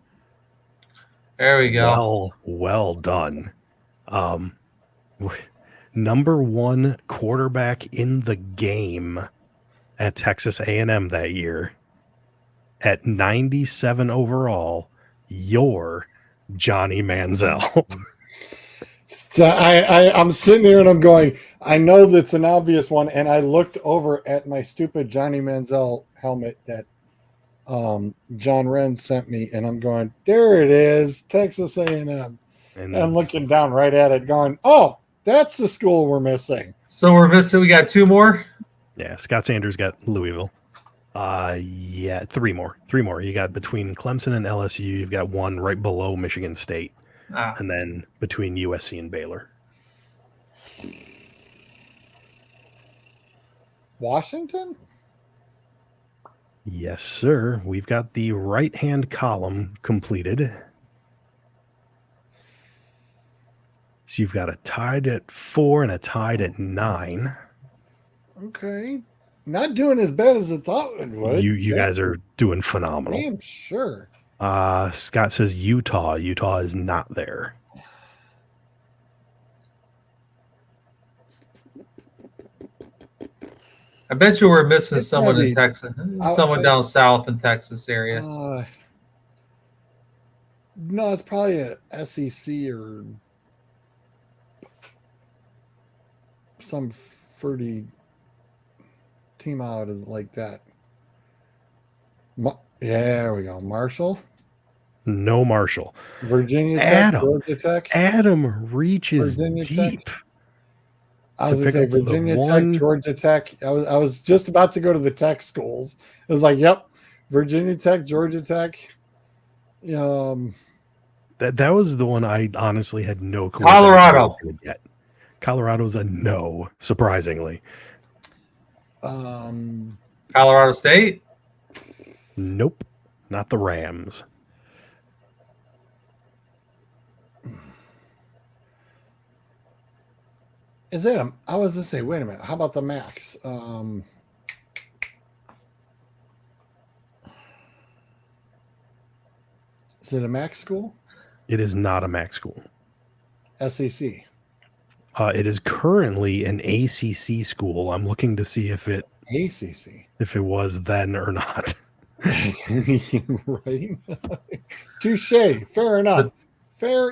There we go. Well done. Number 1 quarterback in the game at Texas A&M that year at 97 overall, you're Johnny Manziel. So I'm sitting here and I'm going, I know that's an obvious one, and I looked over at my stupid Johnny Manziel helmet that John Wren sent me, and I'm going, there it is, Texas A&M. And I'm looking down right at it going, oh, that's the school we're missing. So we got 2 more? Yeah, Scott Sanders got Louisville. Yeah, 3 more. 3 more. You got between Clemson and LSU, you've got 1 right below Michigan State. And then between USC and Baylor. Washington? Yes, sir. We've got the right-hand column completed. So you've got a tied at 4 and a tied at 9. Okay. Not doing as bad as I thought it would. You guys are doing phenomenal. Damn sure. Scott says Utah. Utah is not there. I bet you we're missing It's someone gotta in be- Texas. Someone down south in Texas area. No, it's probably a SEC or some fruity team out of like that. There we go. Marshall, No Marshall. Virginia Tech, Adam. Georgia Tech, Adam reaches Virginia deep Tech. I to was gonna pick say up the Virginia Tech, one. Georgia Tech. I was just about to go to the tech schools. It was like, yep, Virginia Tech, Georgia Tech. That was the one I honestly had no clue. Colorado. That I was gonna get. Colorado's a no, surprisingly. Colorado State. Nope, not the Rams. Is it? I was gonna say, wait a minute. How about the Max? Is it a Max school? It is not a MAC school. SEC. It is currently an ACC school. I'm looking to see if it was then or not. Right? Touche. Fair enough. Fair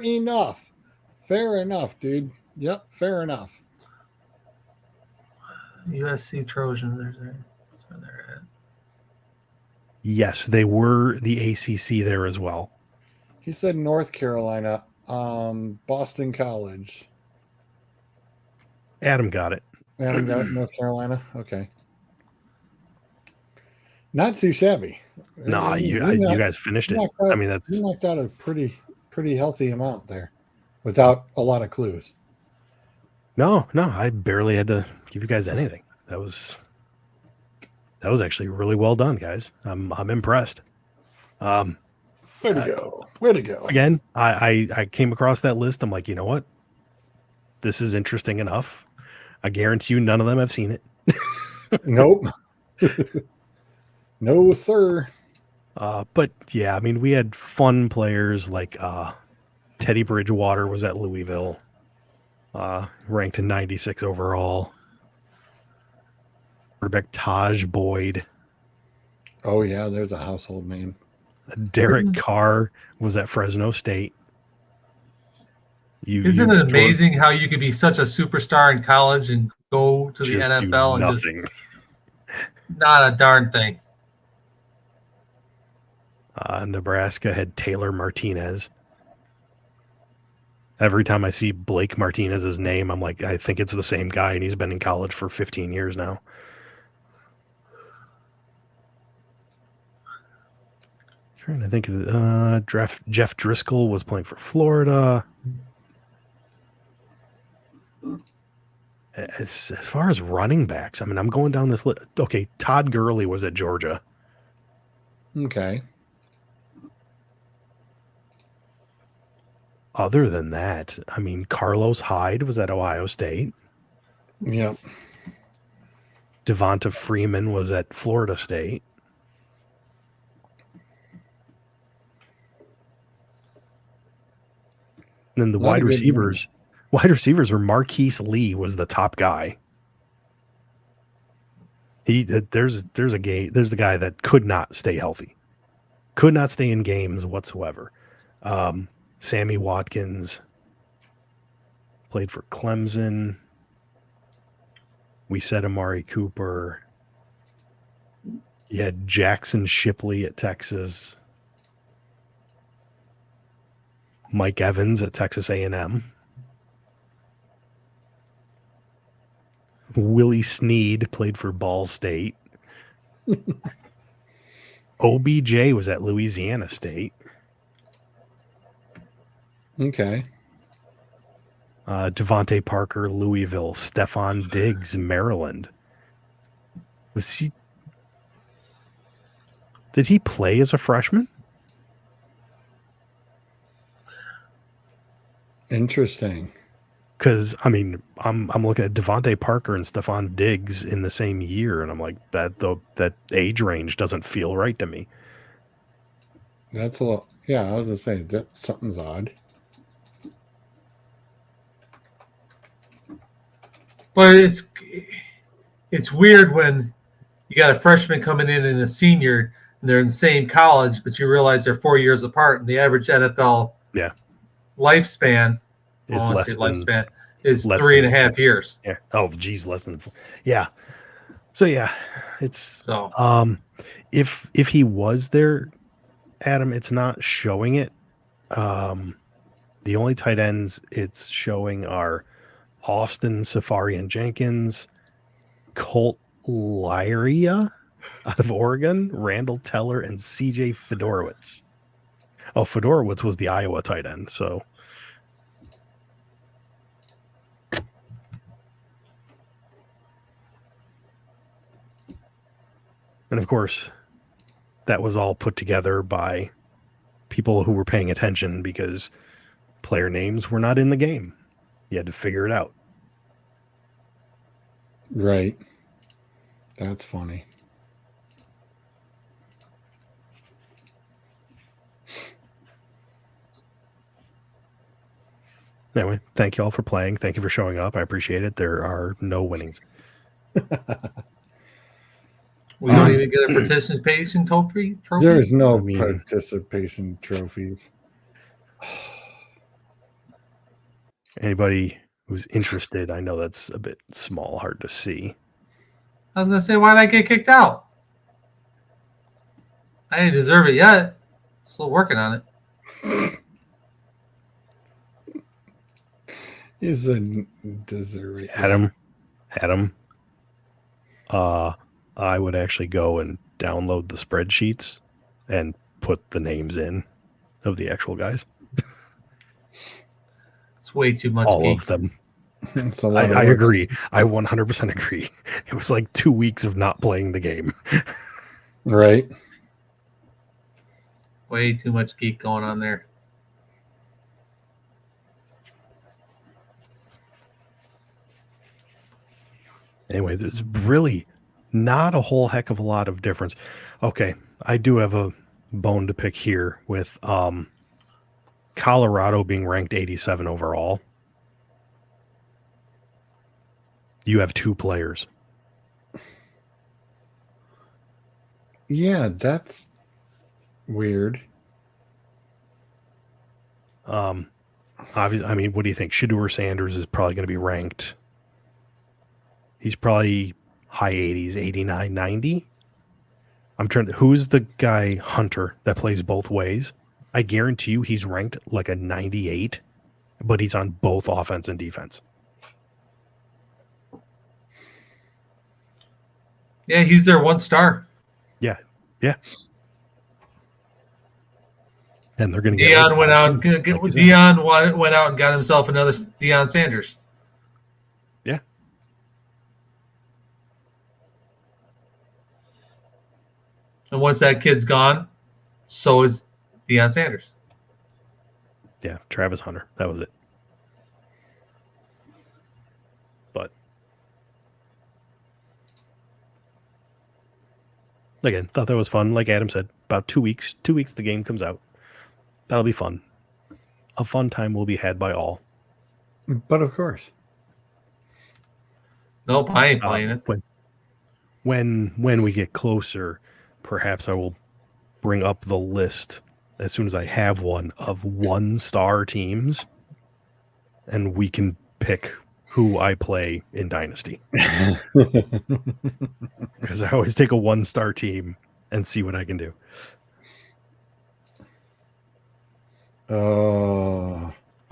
enough, dude. Yep, fair enough. USC Trojans. That's where they're at. Yes, they were the ACC there as well. He said North Carolina, Boston College. Adam got it. Adam got it, North Carolina. Okay. Not too shabby. Nah, you guys finished it. I mean, that's you knocked out a pretty healthy amount there, without a lot of clues. no. I barely had to give you guys anything. That was actually really well done, guys. I'm impressed. Way to go. Again, I came across that list. I'm like, you know what? This is interesting enough. I guarantee you none of them have seen it. Nope. No, sir. But yeah, I mean, we had fun players like Teddy Bridgewater was at Louisville, ranked in 96 overall. Quarterback Taj Boyd. Oh yeah, there's a household name. Derek Carr was at Fresno State. Isn't it amazing how you could be such a superstar in college and go to the NFL and just not a darn thing? Nebraska had Taylor Martinez. Every time I see Blake Martinez's name, I'm like, I think it's the same guy, and he's been in college for 15 years now. Trying to think of Jeff Driscoll was playing for Florida. As far as running backs, I mean, I'm going down this list. Okay, Todd Gurley was at Georgia. Okay. Other than that, I mean, Carlos Hyde was at Ohio State. Yep. Devonta Freeman was at Florida State. And then the wide receivers were Marquise Lee was the top guy. There's the guy that could not stay healthy, could not stay in games whatsoever. Sammy Watkins played for Clemson. We said Amari Cooper. You had Jackson Shipley at Texas. Mike Evans at Texas A&M. Willie Snead played for Ball State. OBJ was at Louisiana State. Okay. Devontae Parker, Louisville. Stephon Diggs, Maryland. Did he play as a freshman? Interesting. Because I mean, I'm looking at Devontae Parker and Stephon Diggs in the same year, and I'm like, that age range doesn't feel right to me. That's a lot. Yeah, I was gonna say that something's odd. But it's weird when you got a freshman coming in and a senior, and they're in the same college, but you realize they're 4 years apart, and the average NFL lifespan is is less 3.5 years. Yeah. Oh, geez, less than. Yeah. So yeah, it's if he was there, Adam, it's not showing it. The only tight ends it's showing are Austin Safari and Jenkins, Colt Lyria out of Oregon, Randall Teller, and CJ Fedorowicz. Oh, Fedorowicz was the Iowa tight end. So, and of course, that was all put together by people who were paying attention because player names were not in the game. You had to figure it out. Right. That's funny. Anyway, thank you all for playing. Thank you for showing up. I appreciate it. There are no winnings. We don't even get a participation trophy. There's no I mean- participation trophies. Anybody who's interested, I know that's a bit small, hard to see. I was gonna say, why'd I get kicked out? I didn't deserve it yet. Still working on it. Is a deserve. Adam, I would actually go and download the spreadsheets and put the names in of the actual guys. It's way too much. All geek. of them. It's a lot of I work. agree. I 100% agree. It was like 2 weeks of not playing the game. Right. Way too much geek going on there. Anyway, there's really not a whole heck of a lot of difference. Okay, I do have a bone to pick here with Colorado being ranked 87 overall. You have 2 players. Yeah, that's weird. Obviously, I mean, what do you think? Shedeur Sanders is probably going to be ranked. He's probably high 80s, 89, 90. I'm trying to. Who's the guy, Hunter, that plays both ways? I guarantee you he's ranked like a 98, but he's on both offense and defense. Yeah, he's their 1 star. Yeah. And they're going to get Dion went out. like you said. Dion went out and got himself another Deion Sanders. Yeah. And once that kid's gone, so is Deion Sanders. Yeah, Travis Hunter. That was it. But again, thought that was fun. Like Adam said, about 2 weeks. 2 weeks the game comes out. That'll be fun. A fun time will be had by all. But of course. Nope, I ain't playing it. When we get closer, perhaps I will bring up the list as soon as I have one of 1-star teams, and we can pick who I play in Dynasty. Because I always take a 1-star team and see what I can do.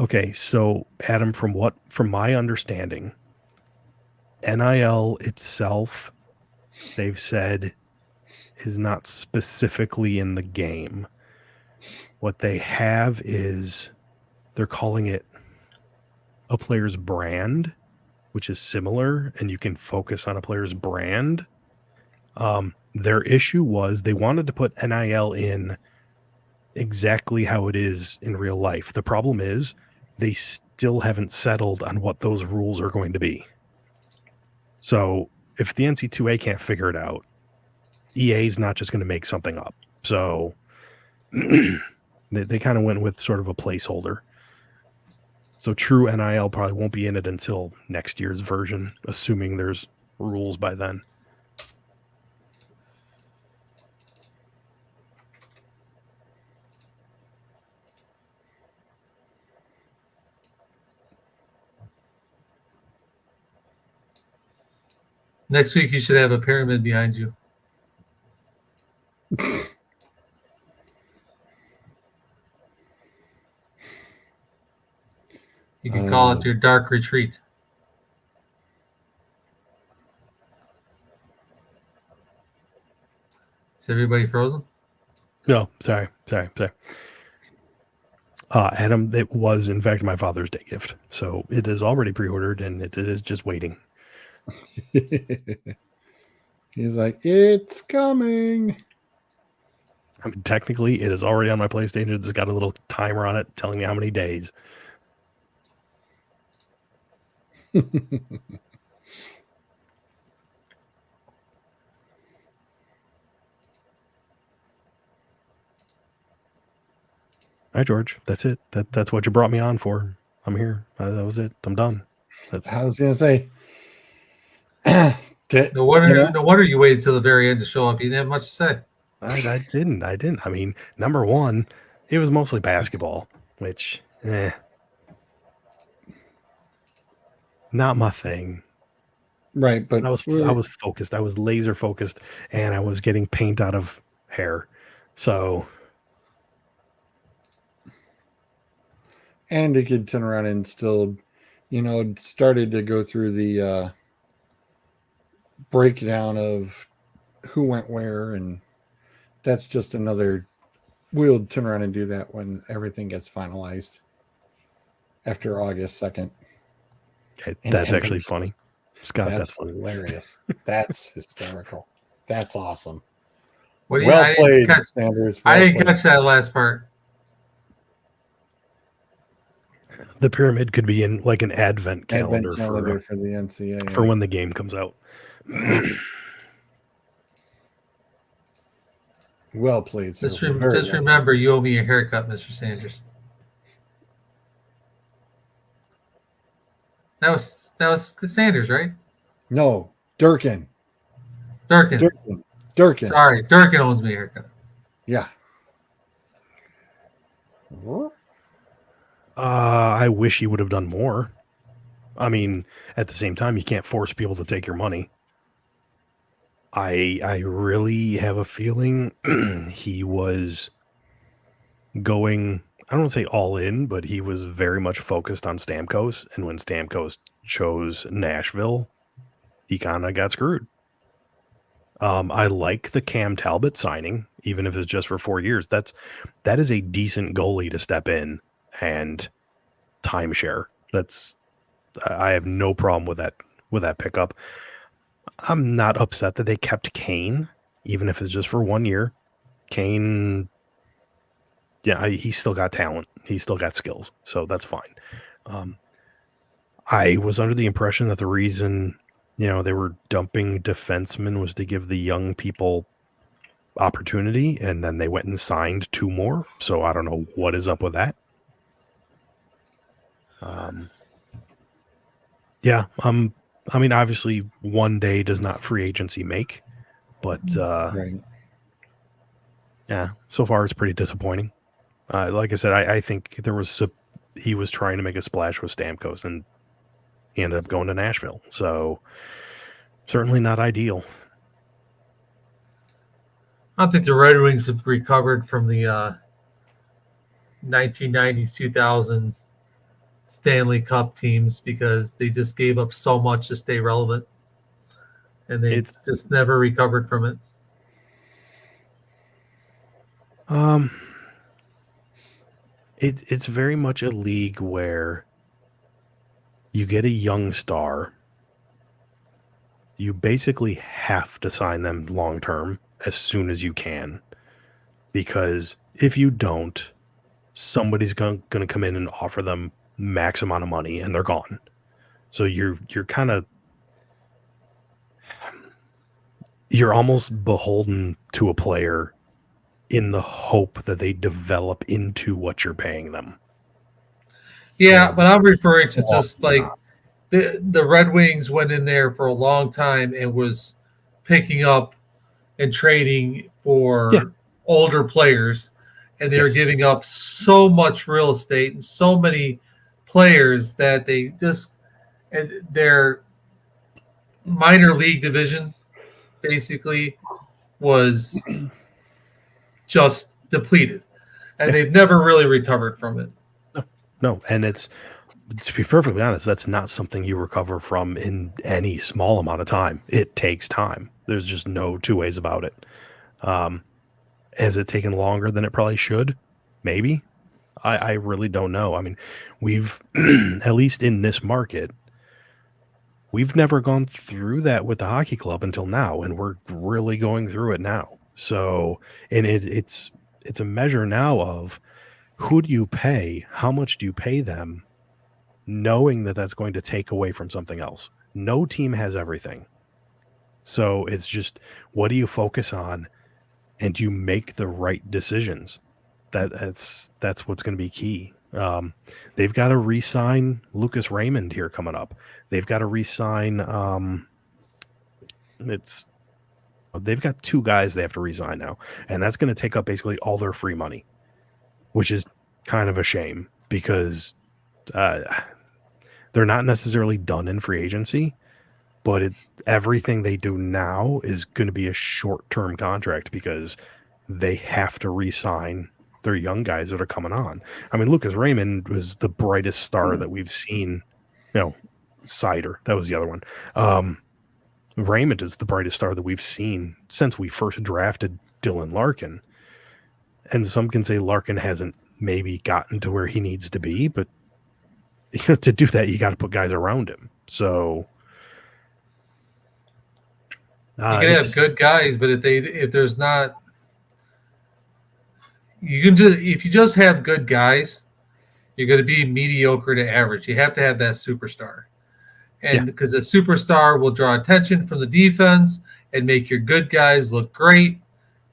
Okay, so Adam, from my understanding, NIL itself, they've said, is not specifically in the game. What they have is they're calling it a player's brand, which is similar, and you can focus on a player's brand. Their issue was they wanted to put NIL in exactly how it is in real life. The problem is they still haven't settled on what those rules are going to be. So if the NC2A can't figure it out, EA is not just going to make something up. So they kind of went with sort of a placeholder. So true NIL probably won't be in it until next year's version, assuming there's rules by then. Next week, you should have a pyramid behind you. You can call it your dark retreat. Is everybody frozen? No, sorry. Adam, it was in fact my Father's Day gift, so it is already pre-ordered and it is just waiting. He's like, it's coming. I mean, technically, it is already on my PlayStation. It's got a little timer on it telling me how many days. Hi, George. That's it. That's what you brought me on for. I'm here. That was it. I'm done. I was gonna say. No wonder you waited till the very end to show up. You didn't have much to say. I didn't. I mean, number one, it was mostly basketball, which, not my thing. Right, but I was focused. I was laser focused, and I was getting paint out of hair. So, and he could turn around and still, started to go through the breakdown of who went where, and that's just another. We'll turn around and do that when everything gets finalized after August 2nd. okay, that's actually funny. Scott, that's funny. Hilarious. That's hysterical. That's awesome. What Well played, Sanders. I didn't played. catch that last part. The pyramid could be in like an advent calendar, for the NCAA. for when the game comes out. Well played, sir. Just Very well remember, you owe me a haircut, Mr. Sanders. That was Sanders, right? No, Durkin. Durkin. Sorry, Durkin owes me a haircut. Yeah. I wish he would have done more. I mean, at the same time, you can't force people to take your money. I really have a feeling he was going, I don't want to say all in, but he was very much focused on Stamkos. And when Stamkos chose Nashville, he kind of got screwed. I like the Cam Talbot signing, even if it's just for 4 years. That is a decent goalie to step in and timeshare. I have no problem with that pickup. I'm not upset that they kept Kane, even if it's just for 1 year. Kane, yeah, he's still got talent. He's still got skills, so that's fine. I was under the impression that the reason, they were dumping defensemen was to give the young people opportunity, and then they went and signed 2 more. So I don't know what is up with that. Yeah, I mean, obviously, one day does not free agency make, but Right. yeah, so far it's pretty disappointing. Like I said, I think he was trying to make a splash with Stamkos, and he ended up going to Nashville. So certainly not ideal. I don't think the Red Wings have recovered from the 1990s, 2000 Stanley Cup teams because they just gave up so much to stay relevant, and they just never recovered from it. It's very much a league where you get a young star, you basically have to sign them long term as soon as you can, because if you don't, somebody's going to come in and offer them max amount of money and they're gone. So you're kind of, you're almost beholden to a player in the hope that they develop into what you're paying them. Yeah, but I'm referring to just like the Red Wings went in there for a long time and was picking up and trading for older players, and they were giving up so much real estate and so many players that they just, and their minor league division basically was just depleted, and they've never really recovered from it. No, and it's, to be perfectly honest, that's not something you recover from in any small amount of time. It takes time. There's just no two ways about it. Has it taken longer than it probably should? Maybe. I really don't know. I mean, we've, at least in this market, we've never gone through that with the hockey club until now, and we're really going through it now. So, and it's a measure now of who do you pay, how much do you pay them, knowing that that's going to take away from something else. No team has everything. So it's just, what do you focus on, and do you make the right decisions? That's what's going to be key. They've got to re-sign Lucas Raymond here coming up. They've got to re-sign. They've got 2 guys they have to re-sign now, and that's going to take up basically all their free money, which is kind of a shame because they're not necessarily done in free agency, but everything they do now is going to be a short-term contract because they have to re-sign their young guys that are coming on. I mean, Lucas Raymond was the brightest star that we've seen. Sider, that was the other one. Raymond is the brightest star that we've seen since we first drafted Dylan Larkin. And some can say Larkin hasn't maybe gotten to where he needs to be, but to do that, you got to put guys around him. So You can have good guys, but if there's not, if you just have good guys, you're going to be mediocre to average. You have to have that superstar, and because a superstar will draw attention from the defense and make your good guys look great,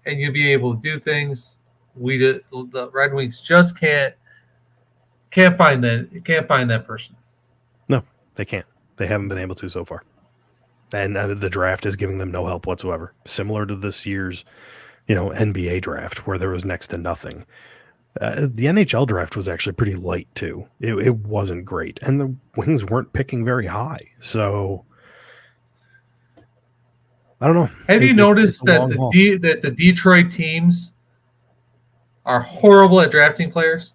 and you'll be able to do things. The Red Wings just can't find that person. No, they can't. They haven't been able to so far. And the draft is giving them no help whatsoever. Similar to this year's, NBA draft where there was next to nothing. The NHL draft was actually pretty light too. It wasn't great, and the Wings weren't picking very high. So I don't know. Have you noticed that the Detroit teams are horrible at drafting players?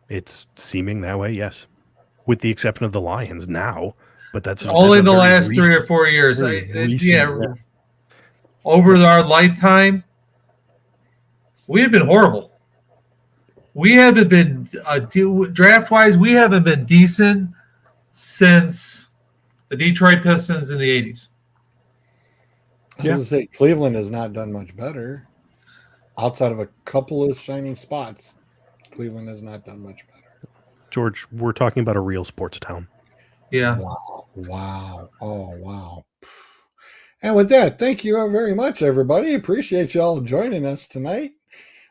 It's seeming that way, yes, with the exception of the Lions now. But that's only in the last 3 or 4 years. Over our lifetime, we have been horrible. We haven't been draft-wise. We haven't been decent since the Detroit Pistons in the 80s. I was going to say Cleveland has not done much better. Outside of a couple of shining spots, Cleveland has not done much better. George, we're talking about a real sports town. Yeah. Wow. Oh, wow. And with that, thank you very much, everybody. Appreciate you all joining us tonight.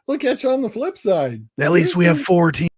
We'll catch you on the flip side. At least we have 4 teams.